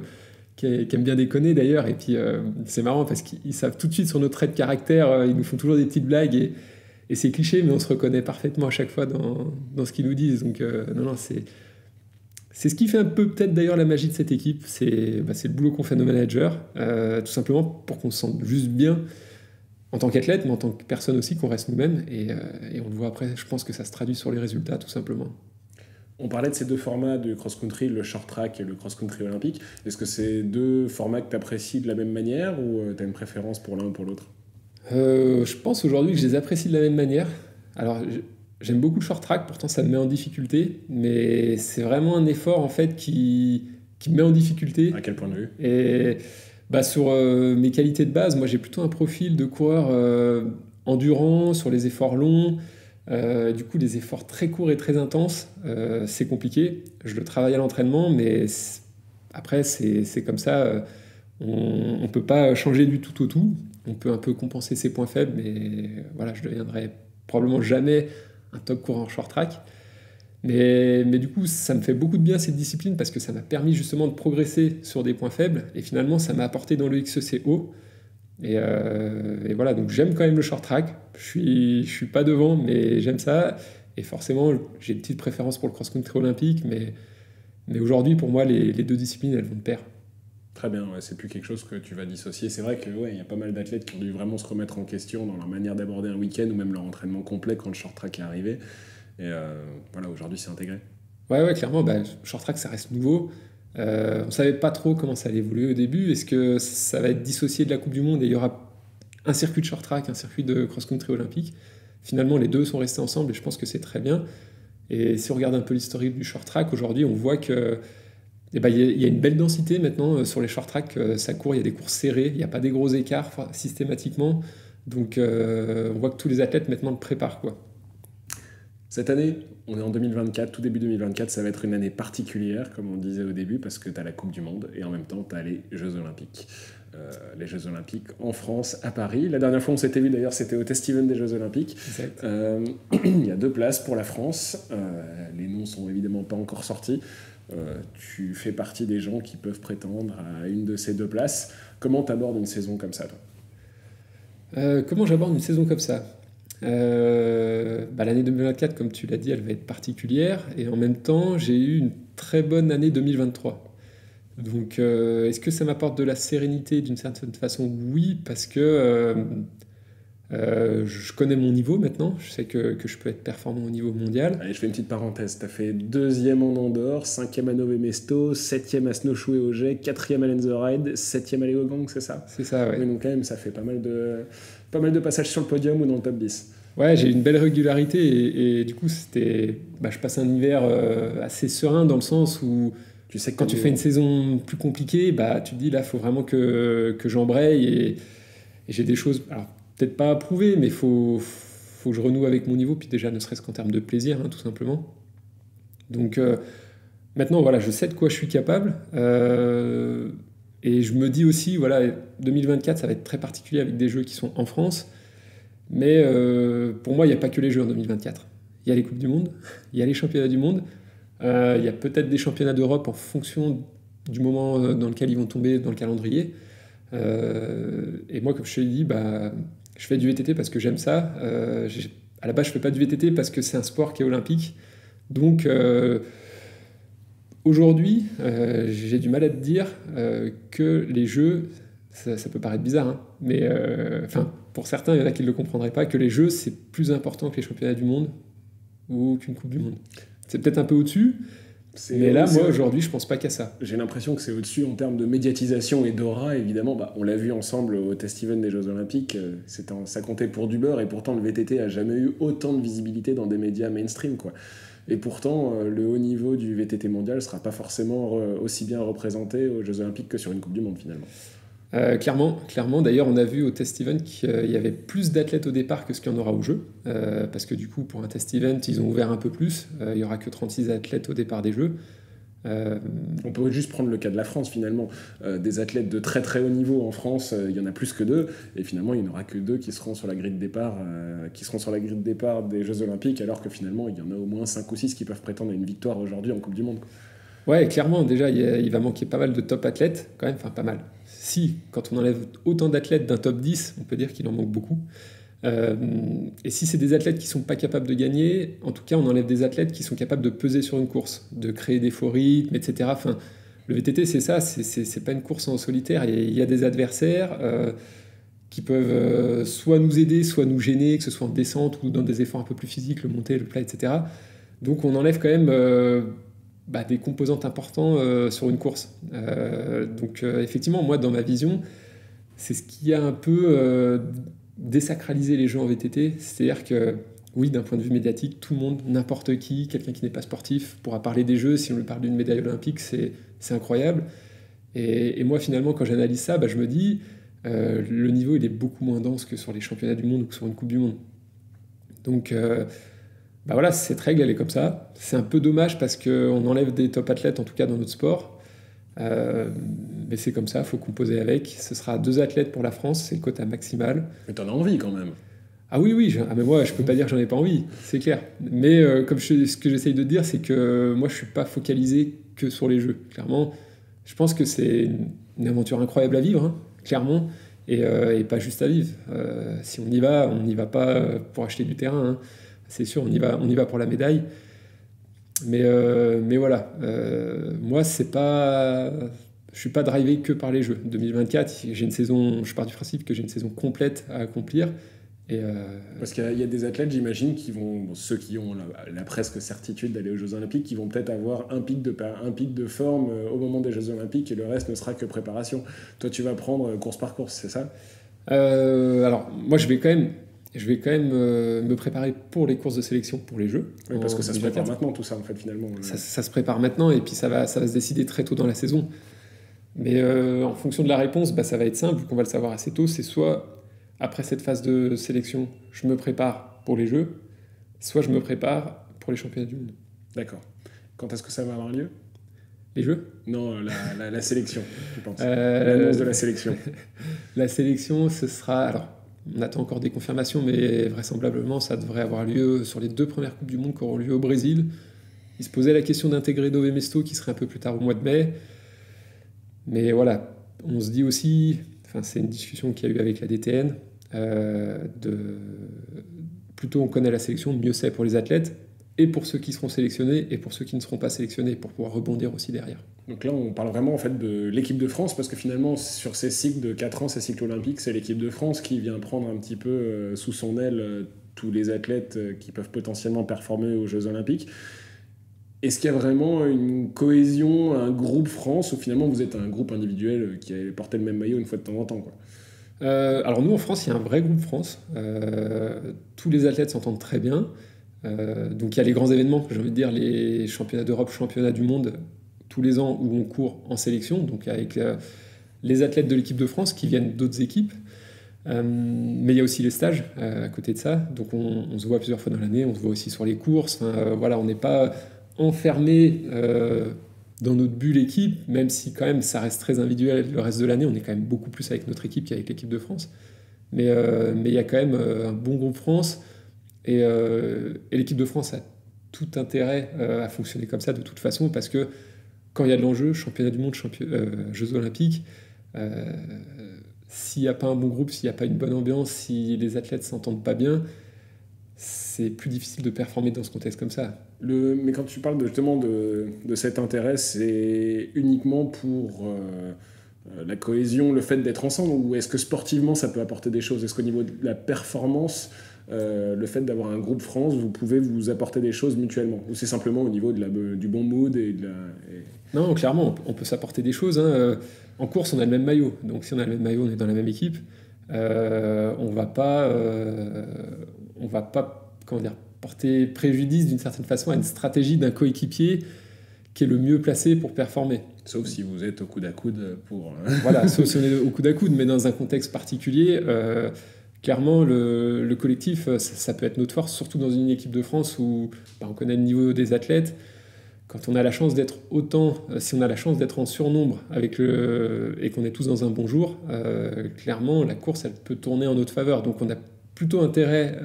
qui aiment bien déconner d'ailleurs. Et puis c'est marrant parce qu'ils savent tout de suite sur nos traits de caractère, ils nous font toujours des petites blagues et c'est cliché, mais on se reconnaît parfaitement à chaque fois dans ce qu'ils nous disent. Donc c'est ce qui fait un peu peut-être d'ailleurs la magie de cette équipe. C'est le boulot qu'on fait nos managers, tout simplement pour qu'on se sente juste bien en tant qu'athlète, mais en tant que personne aussi, qu'on reste nous-mêmes. Et on le voit après, je pense que ça se traduit sur les résultats, tout simplement. On parlait de ces 2 formats de cross-country, le short track et le cross-country olympique. Est-ce que c'est 2 formats que tu apprécies de la même manière ou tu as une préférence pour l'un ou pour l'autre? Je pense aujourd'hui que je les apprécie de la même manière. Alors, j'aime beaucoup le short track, pourtant ça me met en difficulté, mais c'est vraiment un effort en fait qui me met en difficulté. À quel point de vue? Et sur mes qualités de base, moi j'ai plutôt un profil de coureur endurant, sur les efforts longs. Du coup, les efforts très courts et très intenses, c'est compliqué. Je le travaille à l'entraînement, mais après c'est comme ça. On ne peut pas changer du tout au tout. On peut un peu compenser ses points faibles, mais voilà, je ne deviendrai probablement jamais un top coureur en short track. Mais du coup, ça me fait beaucoup de bien cette discipline parce que ça m'a permis justement de progresser sur des points faibles et finalement, ça m'a apporté dans le XCO. Et voilà, donc j'aime quand même le short track. Je suis pas devant, mais j'aime ça. Et forcément, j'ai une petite préférence pour le cross-country olympique, Mais aujourd'hui, pour moi, les deux disciplines, elles vont de pair. Très bien, ouais, c'est plus quelque chose que tu vas dissocier. C'est vrai que ouais, y a pas mal d'athlètes qui ont dû vraiment se remettre en question dans leur manière d'aborder un week-end ou même leur entraînement complet quand le short track est arrivé. Et voilà, aujourd'hui, c'est intégré. Ouais, clairement, short track, ça reste nouveau. On ne savait pas trop comment ça allait évoluer au début. Est-ce que ça va être dissocié de la Coupe du Monde et il y aura un circuit de short track, un circuit de cross-country olympique? Finalement, les deux sont restés ensemble et je pense que c'est très bien. Et si on regarde un peu l'historique du short track, aujourd'hui, on voit que il y a une belle densité maintenant sur les short track. Ça court, il y a des courses serrées, il n'y a pas des gros écarts systématiquement. Donc on voit que tous les athlètes maintenant le préparent, quoi. Cette année, on est en 2024, tout début 2024, ça va être une année particulière, comme on disait au début, parce que tu as la Coupe du Monde et en même temps, tu as les Jeux Olympiques. Les Jeux Olympiques en France, à Paris. La dernière fois on s'était vu d'ailleurs, c'était au Test Event des Jeux Olympiques. Il y a 2 places pour la France. Les noms sont évidemment pas encore sortis. Tu fais partie des gens qui peuvent prétendre à une de ces 2 places. Comment tu abordes une saison comme ça, toi ? Comment j'aborde une saison comme ça? L'année 2024, comme tu l'as dit, elle va être particulière. Et en même temps, j'ai eu une très bonne année 2023. Donc, est-ce que ça m'apporte de la sérénité d'une certaine façon? Oui, parce que je connais mon niveau maintenant. Je sais que je peux être performant au niveau mondial. Allez, je fais une petite parenthèse. Tu as fait 2e en Andorre, 5e à Nové Mesto, 7e à Snowshoe et Auger, 4e à Lenzerheide, 7e à Leogang, c'est ça? C'est ça, ouais. Oui, donc quand même, ça fait pas mal de passages sur le podium ou dans le top 10. Ouais, j'ai une belle régularité et du coup, je passe un hiver assez serein dans le sens où tu sais que quand tu fais une saison plus compliquée, tu te dis là, il faut vraiment que j'embraye et j'ai des choses, alors peut-être pas à prouver, mais il faut que je renoue avec mon niveau, puis déjà ne serait-ce qu'en termes de plaisir, tout simplement. Donc maintenant, voilà, je sais de quoi je suis capable et je me dis aussi, voilà, 2024, ça va être très particulier avec des jeux qui sont en France, mais pour moi, il n'y a pas que les jeux en 2024. Il y a les Coupes du Monde, il y a les Championnats du Monde, il y a peut-être des championnats d'Europe en fonction du moment dans lequel ils vont tomber dans le calendrier. Et moi, comme je te l'ai dit, je fais du VTT parce que j'aime ça. À la base, je ne fais pas du VTT parce que c'est un sport qui est olympique. Donc, aujourd'hui, j'ai du mal à te dire que les Jeux, ça peut paraître bizarre, mais pour certains, il y en a qui ne le comprendraient pas, que les Jeux, c'est plus important que les championnats du monde ou qu'une Coupe du Monde. C'est peut-être un peu au-dessus, mais là, moi, aujourd'hui, je pense pas qu'à ça. J'ai l'impression que c'est au-dessus en termes de médiatisation et d'aura, évidemment. On l'a vu ensemble au Test Event des Jeux Olympiques, ça comptait pour du beurre, et pourtant, le VTT a jamais eu autant de visibilité dans des médias mainstream, quoi. Et pourtant, le haut niveau du VTT mondial sera pas forcément aussi bien représenté aux Jeux Olympiques que sur une Coupe du Monde, finalement. Clairement. D'ailleurs, on a vu au test event qu'il y avait plus d'athlètes au départ que ce qu'il y en aura au jeu, parce que du coup, pour un test event, ils ont ouvert un peu plus. Il n'y aura que 36 athlètes au départ des jeux. On peut juste prendre le cas de la France, finalement. Des athlètes de très très haut niveau en France, il y en a plus que 2, et finalement, il n'y en aura que 2 qui seront sur la grille de départ, des Jeux Olympiques, alors que finalement, il y en a au moins 5 ou 6 qui peuvent prétendre à une victoire aujourd'hui en Coupe du Monde. Ouais, clairement, déjà, il va manquer pas mal de top athlètes, quand même, enfin pas mal. Si, quand on enlève autant d'athlètes d'un top 10, on peut dire qu'il en manque beaucoup. Et si c'est des athlètes qui ne sont pas capables de gagner, en tout cas, on enlève des athlètes qui sont capables de peser sur une course, de créer des faux rythmes, etc. Enfin, le VTT, c'est ça, c'est pas une course en solitaire. Il y a des adversaires qui peuvent soit nous aider, soit nous gêner, que ce soit en descente ou dans des efforts un peu plus physiques, le monté, le plat, etc. Donc on enlève quand même des composantes importantes sur une course. Donc effectivement, moi, dans ma vision, c'est ce qui a un peu désacralisé les jeux en VTT. C'est-à-dire que, oui, d'un point de vue médiatique, tout le monde, n'importe qui, quelqu'un qui n'est pas sportif, pourra parler des jeux. Si on lui parle d'une médaille olympique, c'est incroyable. Et moi, finalement, quand j'analyse ça, je me dis, le niveau, il est beaucoup moins dense que sur les championnats du monde ou que sur une Coupe du Monde. Donc... voilà, cette règle, elle est comme ça. C'est un peu dommage parce qu'on enlève des top athlètes, en tout cas dans notre sport. Mais c'est comme ça, il faut composer avec. Ce sera 2 athlètes pour la France, c'est le quota maximal. Mais t'en as envie quand même. Ah oui, mais moi, je peux pas dire que j'en ai pas envie, c'est clair. Mais ce que j'essaye de dire, c'est que moi, je suis pas focalisé que sur les jeux. Clairement, je pense que c'est une aventure incroyable à vivre, clairement, et pas juste à vivre. Si on n'y va pas pour acheter du terrain, c'est sûr, on y va pour la médaille. Mais voilà, moi, je suis pas drivé que par les jeux. 2024, je pars du principe que j'ai une saison complète à accomplir. Parce qu'il y a des athlètes, j'imagine, ceux qui ont la presque certitude d'aller aux Jeux Olympiques, qui vont peut-être avoir un pic de forme au moment des Jeux Olympiques et le reste ne sera que préparation. Toi, tu vas prendre course par course, c'est ça ? Alors, moi, je vais quand même me préparer pour les courses de sélection pour les Jeux. Oui, parce que ça se prépare maintenant, tout ça, en fait, finalement. Ça se prépare maintenant et puis ça va se décider très tôt dans la saison. Mais en fonction de la réponse, ça va être simple, vu qu'on va le savoir assez tôt. C'est soit, après cette phase de sélection, je me prépare pour les Jeux, soit je me prépare pour les championnats du monde. D'accord. Quand est-ce que ça va avoir lieu ? Les Jeux ? Non, la sélection, je pense. L'annonce de la sélection. La sélection, ce sera... Alors, on attend encore des confirmations, mais vraisemblablement, ça devrait avoir lieu sur les 2 premières Coupes du Monde qui auront lieu au Brésil. Il se posait la question d'intégrer Dove Mesto, qui serait un peu plus tard au mois de mai. Mais voilà, on se dit aussi... c'est une discussion qu'il y a eu avec la DTN. Plus tôt on connaît la sélection, mieux c'est pour les athlètes, et pour ceux qui seront sélectionnés, et pour ceux qui ne seront pas sélectionnés, pour pouvoir rebondir aussi derrière. Donc là, on parle vraiment en fait de l'équipe de France, parce que finalement, sur ces cycles de 4 ans, ces cycles olympiques, c'est l'équipe de France qui vient prendre un petit peu sous son aile tous les athlètes qui peuvent potentiellement performer aux Jeux Olympiques. Est-ce qu'il y a vraiment une cohésion, un groupe France, ou finalement vous êtes un groupe individuel qui a porté le même maillot une fois de temps en temps, quoi ? Alors nous en France, il y a un vrai groupe France. Tous les athlètes s'entendent très bien. Donc il y a les grands événements, j'ai envie de dire les championnats d'Europe, championnats du monde, tous les ans où on court en sélection, donc avec les athlètes de l'équipe de France qui viennent d'autres équipes. Mais il y a aussi les stages à côté de ça. Donc on se voit plusieurs fois dans l'année, on se voit aussi sur les courses. Voilà, on n'est pas enfermé dans notre bulle équipe, même si quand même ça reste très individuel le reste de l'année, on est quand même beaucoup plus avec notre équipe qu'avec l'équipe de France. Mais il y a quand même un bon groupe France, et l'équipe de France a tout intérêt à fonctionner comme ça de toute façon, parce que quand il y a de l'enjeu, championnat du monde, Jeux Olympiques, s'il n'y a pas un bon groupe, s'il n'y a pas une bonne ambiance, si les athlètes ne s'entendent pas bien, c'est plus difficile de performer dans ce contexte comme ça. Mais quand tu parles justement de cet intérêt, c'est uniquement pour la cohésion, le fait d'être ensemble, ou est-ce que sportivement ça peut apporter des choses ? Est-ce qu'au niveau de la performance, le fait d'avoir un groupe France, vous pouvez vous apporter des choses mutuellement ? Ou c'est simplement au niveau du bon mood Non, clairement, on peut s'apporter des choses. En course, on a le même maillot. Donc si on a le même maillot, on est dans la même équipe. On va pas porter préjudice d'une certaine façon à une stratégie d'un coéquipier qui est le mieux placé pour performer. Sauf si vous êtes au coude à coude pour... Voilà, sauf si on est au coude à coude, mais dans un contexte particulier, clairement, le collectif, ça peut être notre force, surtout dans une équipe de France où on connaît le niveau des athlètes. Quand on a la chance d'être si on a la chance d'être en surnombre et qu'on est tous dans un bon jour, clairement, la course, elle peut tourner en notre faveur. Donc on a plutôt intérêt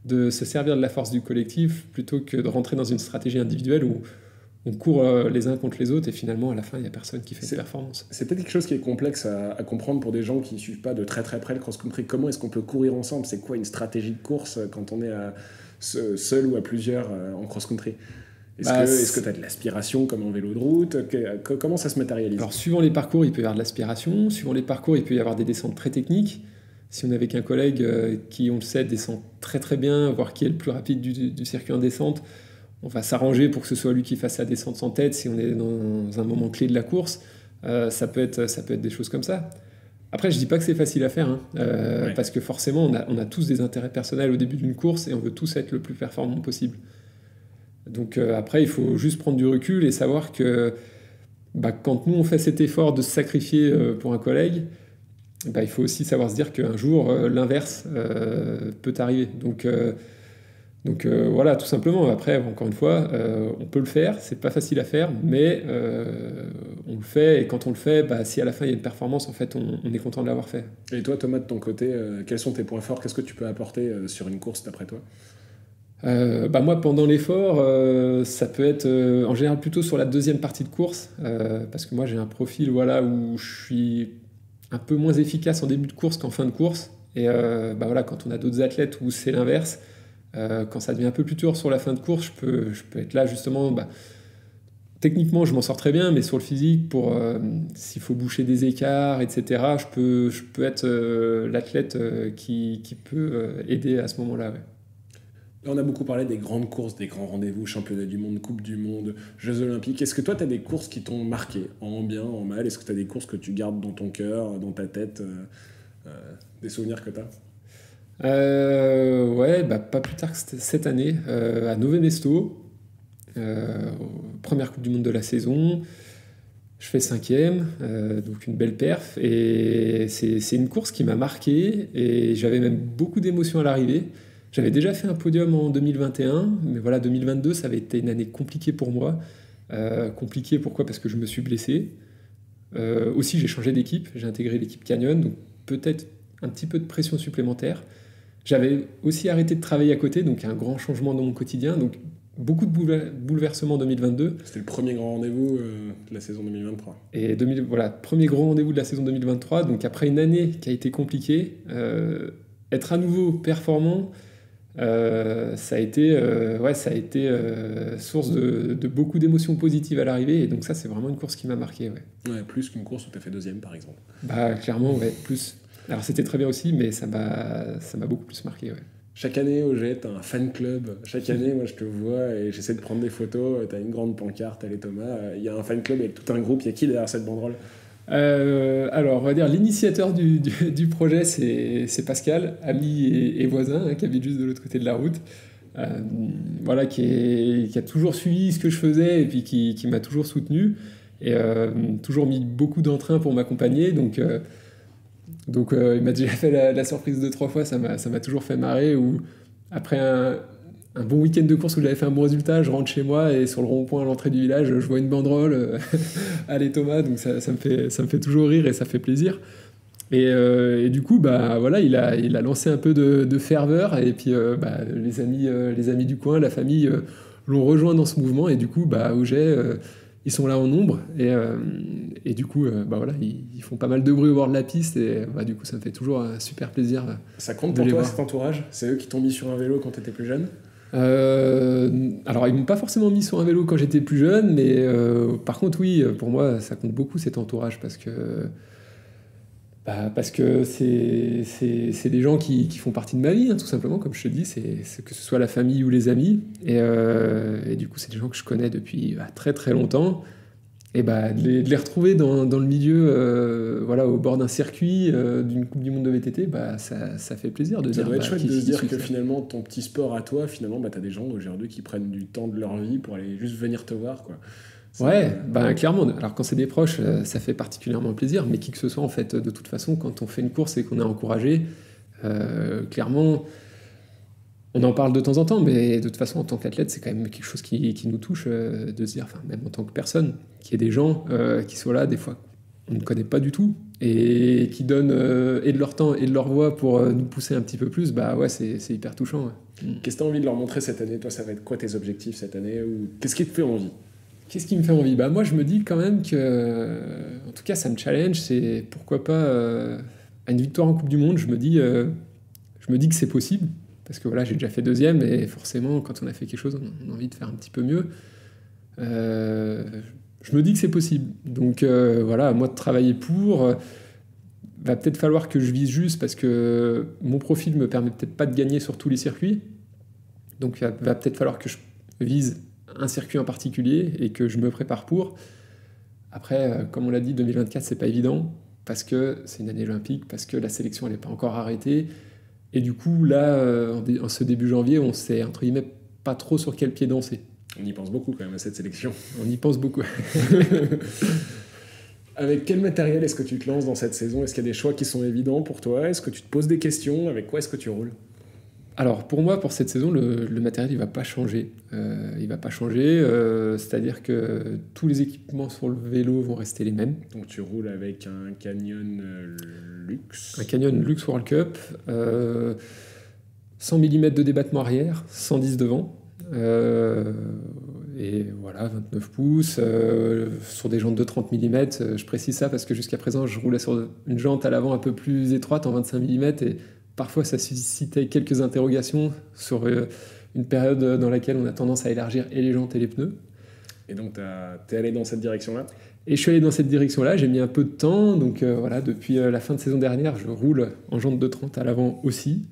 de se servir de la force du collectif plutôt que de rentrer dans une stratégie individuelle où on court les uns contre les autres et finalement à la fin il n'y a personne qui fait une performance. C'est peut-être quelque chose qui est complexe à comprendre pour des gens qui ne suivent pas de très très près le cross-country. Comment est-ce qu'on peut courir ensemble ? C'est quoi une stratégie de course quand on est seul ou à plusieurs en cross-country ? Est-ce que tu as de l'aspiration comme en vélo de route ? Comment ça se matérialise ? Alors suivant les parcours, il peut y avoir de l'aspiration, suivant les parcours, il peut y avoir des descentes très techniques. Si on est avec un collègue qui, on le sait, descend très très bien, voire qui est le plus rapide du circuit en descente, on va s'arranger pour que ce soit lui qui fasse la descente sans tête si on est dans un moment clé de la course. Ça peut être des choses comme ça. Après, je ne dis pas que c'est facile à faire, ouais. Parce que forcément, on a tous des intérêts personnels au début d'une course et on veut tous être le plus performant possible. Donc après, il faut juste prendre du recul et savoir que quand nous, on fait cet effort de se sacrifier pour un collègue, il faut aussi savoir se dire qu'un jour, l'inverse peut arriver. Donc voilà, tout simplement. Après, encore une fois, on peut le faire, c'est pas facile à faire, mais on le fait, et quand on le fait, si à la fin il y a une performance, en fait, on est content de l'avoir fait. Et toi, Thomas, de ton côté, quels sont tes points forts ? Qu'est-ce que tu peux apporter sur une course d'après toi ? Moi, pendant l'effort, ça peut être en général plutôt sur la deuxième partie de course, parce que moi j'ai un profil où je suis un peu moins efficace en début de course qu'en fin de course, et quand on a d'autres athlètes où c'est l'inverse, Quand ça devient un peu plus dur sur la fin de course, je peux être là justement. Techniquement, je m'en sors très bien, mais sur le physique, s'il faut boucher des écarts, etc., je peux être l'athlète qui peut aider à ce moment-là. Ouais. Là, on a beaucoup parlé des grandes courses, des grands rendez-vous, championnat du monde, coupe du monde, Jeux olympiques. Est-ce que toi, tu as des courses qui t'ont marqué, en bien, en mal? Est-ce que tu as des courses que tu gardes dans ton cœur, dans ta tête, des souvenirs que tu as? Ouais, pas plus tard que cette année, à Nové Mesto, première Coupe du Monde de la saison, je fais 5e, donc une belle perf, et c'est une course qui m'a marqué, et j'avais même beaucoup d'émotions à l'arrivée. J'avais déjà fait un podium en 2021, mais voilà, 2022, ça avait été une année compliquée pour moi. Compliquée, pourquoi? Parce que je me suis blessé. Aussi, j'ai changé d'équipe, j'ai intégré l'équipe Canyon, donc peut-être un petit peu de pression supplémentaire. J'avais aussi arrêté de travailler à côté, donc un grand changement dans mon quotidien, donc beaucoup de bouleversements en 2022. C'était le premier grand rendez-vous de la saison 2023. Et voilà, premier grand rendez-vous de la saison 2023, donc après une année qui a été compliquée, être à nouveau performant, ça a été source de beaucoup d'émotions positives à l'arrivée, et donc ça, c'est vraiment une course qui m'a marqué. Ouais, plus qu'une course où tu as fait 2e, par exemple. Clairement, ouais, plus. Alors c'était très bien aussi, mais ça m'a beaucoup plus marqué. Ouais. Chaque année au Jet, t'as un fan club. Chaque année, moi, je te vois et j'essaie de prendre des photos. T'as une grande pancarte, allez Thomas. Il y a un fan club avec tout un groupe. Il y a qui derrière cette banderole? Alors, on va dire l'initiateur du projet, c'est Pascal, ami et voisin, qui habite juste de l'autre côté de la route. Voilà, qui a toujours suivi ce que je faisais et puis qui m'a toujours soutenu et toujours mis beaucoup d'entrain pour m'accompagner. Donc, il m'a déjà fait la surprise 2-3 fois, ça m'a toujours fait marrer. Ou après un bon week-end de course où j'avais fait un bon résultat, je rentre chez moi et sur le rond-point à l'entrée du village, je vois une banderole, allez Thomas, donc ça me fait toujours rire et ça fait plaisir. Et du coup, voilà, il a lancé un peu de ferveur, et puis les amis du coin, la famille l'ont rejoint dans ce mouvement, et du coup, Auget, ils sont là en nombre, et du coup, voilà, ils font pas mal de bruit au bord de la piste, et du coup, ça me fait toujours un super plaisir. Ça compte pour toi, cet entourage? C'est eux qui t'ont mis sur un vélo quand t'étais plus jeune? Alors ils m'ont pas forcément mis sur un vélo quand j'étais plus jeune, mais par contre oui, pour moi ça compte beaucoup cet entourage, parce que c'est des gens qui font partie de ma vie, hein, tout simplement, comme je te dis, c'est que ce soit la famille ou les amis, et du coup c'est des gens que je connais depuis très très longtemps, et de les retrouver dans le milieu, voilà, au bord d'un circuit, d'une Coupe du Monde de VTT, ça fait plaisir de ça dire. Ça doit être chouette de se dire que finalement ton petit sport à toi, finalement t'as des gens aujourd'hui qui prennent du temps de leur vie pour aller juste venir te voir, quoi. Ouais, clairement. Alors quand c'est des proches, ça fait particulièrement plaisir, mais qui que ce soit, en fait, de toute façon, quand on fait une course et qu'on est encouragé, clairement, on en parle de temps en temps, mais de toute façon, en tant qu'athlète, c'est quand même quelque chose qui nous touche, de se dire, enfin, même en tant que personne, qu'il y ait des gens qui soient là, des fois, on ne connaît pas du tout, et qui donnent et de leur temps et de leur voix pour nous pousser un petit peu plus, c'est hyper touchant. Ouais. Qu'est-ce que tu as envie de leur montrer cette année? Toi, ça va être quoi tes objectifs cette année? Ou qu'est-ce qui te fait envie? Qu'est-ce qui me fait envie? Moi, je me dis quand même que, en tout cas, ça me challenge. C'est pourquoi pas à une victoire en Coupe du Monde. Je me dis que c'est possible, parce que voilà, j'ai déjà fait 2e, et forcément, quand on a fait quelque chose, on a envie de faire un petit peu mieux. Je me dis que c'est possible. Donc voilà, à moi de travailler pour. Va peut-être falloir que je vise juste, parce que mon profil me permet peut-être pas de gagner sur tous les circuits. Donc va peut-être falloir que je vise un circuit en particulier et que je me prépare pour. Après, comme on l'a dit, 2024, c'est pas évident, parce que c'est une année olympique, parce que la sélection elle n'est pas encore arrêtée, et du coup là, en ce début janvier, on sait entre guillemets pas trop sur quel pied danser. On y pense beaucoup quand même à cette sélection. On y pense beaucoup. Avec quel matériel est-ce que tu te lances dans cette saison? Est-ce qu'il y a des choix qui sont évidents pour toi? Est-ce que tu te poses des questions? Avec quoi est-ce que tu roules? Alors pour moi, pour cette saison, le matériel il va pas changer. C'est-à-dire que tous les équipements sur le vélo vont rester les mêmes. Donc tu roules avec un Canyon Luxe. Un Canyon Luxe World Cup, 100 mm de débattement arrière, 110 devant. Et voilà, 29 pouces, sur des jantes de 30 mm. Je précise ça parce que jusqu'à présent, je roulais sur une jante à l'avant un peu plus étroite, en 25 mm, et parfois ça suscitait quelques interrogations sur une période dans laquelle on a tendance à élargir et les jantes et les pneus. Et donc, t'es allé dans cette direction-là ? Et je suis allé dans cette direction-là, j'ai mis un peu de temps, donc voilà, depuis la fin de saison dernière, je roule en jante 230 à l'avant aussi.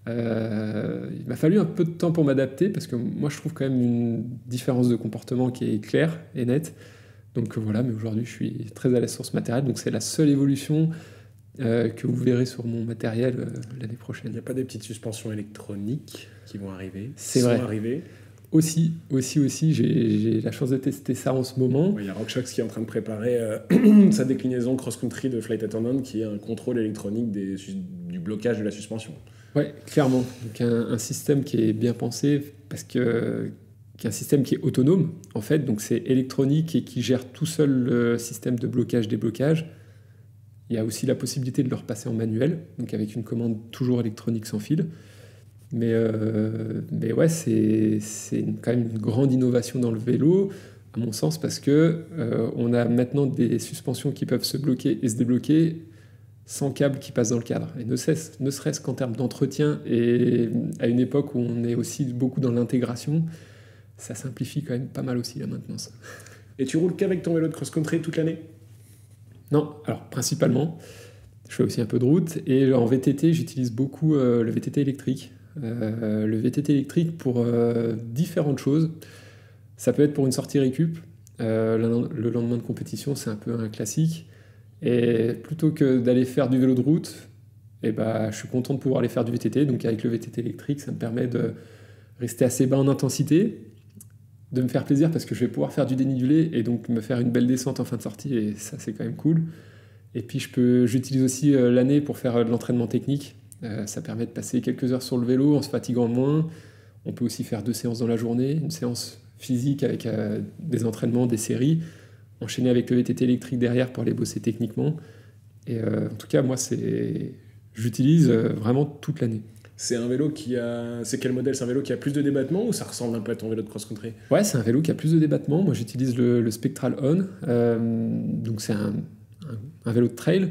Il m'a fallu un peu de temps pour m'adapter, parce que moi je trouve quand même une différence de comportement qui est claire et nette. Donc voilà, mais aujourd'hui je suis très à l'aise sur ce matériel, donc c'est la seule évolution que vous verrez sur mon matériel l'année prochaine. Il n'y a pas des petites suspensions électroniques qui vont arriver ? C'est vrai. Aussi, j'ai la chance de tester ça en ce moment. Il y a RockShox qui est en train de préparer sa déclinaison cross-country de Flight Attendant, qui est un contrôle électronique du blocage de la suspension. Ouais, clairement. Donc un système qui est bien pensé, parce que qui est un système qui est autonome, en fait. Donc c'est électronique et qui gère tout seul le système de blocage-déblocage. Il y a aussi la possibilité de le repasser en manuel, donc avec une commande toujours électronique sans fil. Mais ouais, c'est quand même une grande innovation dans le vélo, à mon sens, parce que on a maintenant des suspensions qui peuvent se bloquer et se débloquer sans câble qui passe dans le cadre. Et ne serait-ce qu'en termes d'entretien, et à une époque où on est aussi beaucoup dans l'intégration, ça simplifie quand même pas mal aussi la maintenance. Et tu roules qu'avec ton vélo de cross-country toute l'année ? Non, alors principalement, je fais aussi un peu de route, et en VTT, j'utilise beaucoup le VTT électrique. Le VTT électrique pour différentes choses. Ça peut être pour une sortie récup. Le lendemain de compétition, c'est un peu un classique. Et plutôt que d'aller faire du vélo de route, je suis content de pouvoir aller faire du VTT. Donc avec le VTT électrique, ça me permet de rester assez bas en intensité, de me faire plaisir parce que je vais pouvoir faire du dénivelé et donc me faire une belle descente en fin de sortie, et ça c'est quand même cool. Et puis j'utilise aussi l'année pour faire de l'entraînement technique. Ça permet de passer quelques heures sur le vélo en se fatiguant moins. On peut aussi faire 2 séances dans la journée, une séance physique avec des entraînements, des séries, enchaîner avec le VTT électrique derrière pour aller bosser techniquement. Et en tout cas, moi, j'utilise vraiment toute l'année. C'est un vélo c'est quel modèle ? C'est un vélo qui a plus de débattement ou ça ressemble un peu à ton vélo de cross-country ? Ouais, c'est un vélo qui a plus de débattement. Moi, j'utilise le Spectral On. Donc, c'est un vélo de trail.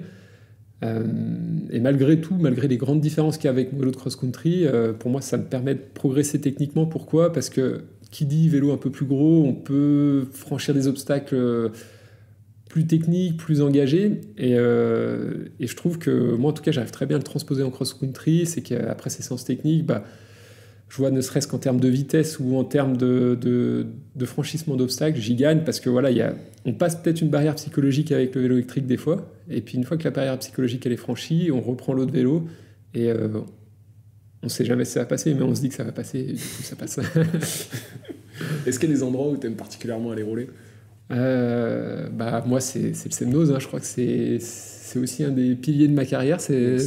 Et malgré tout, malgré les grandes différences qu'il y a avec mon vélo de cross-country, pour moi ça me permet de progresser techniquement. Pourquoi ? Parce que qui dit vélo un peu plus gros, on peut franchir des obstacles plus techniques, plus engagés, et je trouve que moi en tout cas j'arrive très bien à le transposer en cross-country. C'est qu'après ces séances techniques, je vois ne serait-ce qu'en termes de vitesse ou en termes de franchissement d'obstacles, j'y gagne, parce que voilà, on passe peut-être une barrière psychologique avec le vélo électrique des fois, et puis une fois que la barrière psychologique elle est franchie, on reprend l'autre vélo, et on ne sait jamais si ça va passer, mais on se dit que ça va passer, et du coup ça passe. Est-ce qu'il y a des endroits où tu aimes particulièrement aller rouler ? Moi c'est le Semnoz, je crois que c'est aussi un des piliers de ma carrière, c'est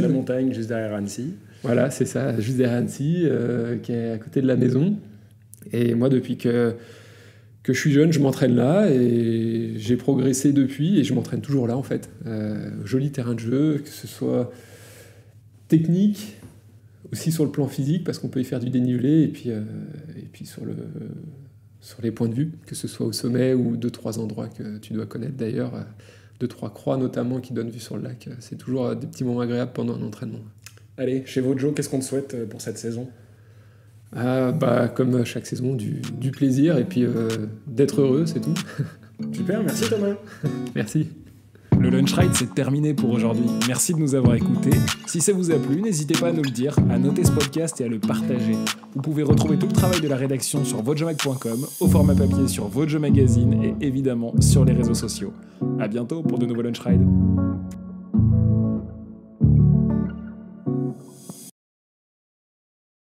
la montagne juste derrière Annecy. Voilà, c'est ça, juste derrière Annecy, qui est à côté de la maison. Et moi, depuis que je suis jeune, je m'entraîne là, et j'ai progressé depuis, et je m'entraîne toujours là, en fait. Joli terrain de jeu, que ce soit technique, aussi sur le plan physique, parce qu'on peut y faire du dénivelé, et puis sur les points de vue, que ce soit au sommet ou 2-3 endroits que tu dois connaître d'ailleurs, 2-3 croix notamment qui donnent vue sur le lac. C'est toujours des petits moments agréables pendant un entraînement. Allez, chez Vojo, qu'est-ce qu'on te souhaite pour cette saison ? Comme chaque saison, du plaisir et puis d'être heureux, c'est tout. Super, merci Thomas. Merci. Le Lunch Ride, c'est terminé pour aujourd'hui. Merci de nous avoir écoutés. Si ça vous a plu, n'hésitez pas à nous le dire, à noter ce podcast et à le partager. Vous pouvez retrouver tout le travail de la rédaction sur vojomag.com, au format papier sur Vojo Magazine et évidemment sur les réseaux sociaux. À bientôt pour de nouveaux Lunch Rides.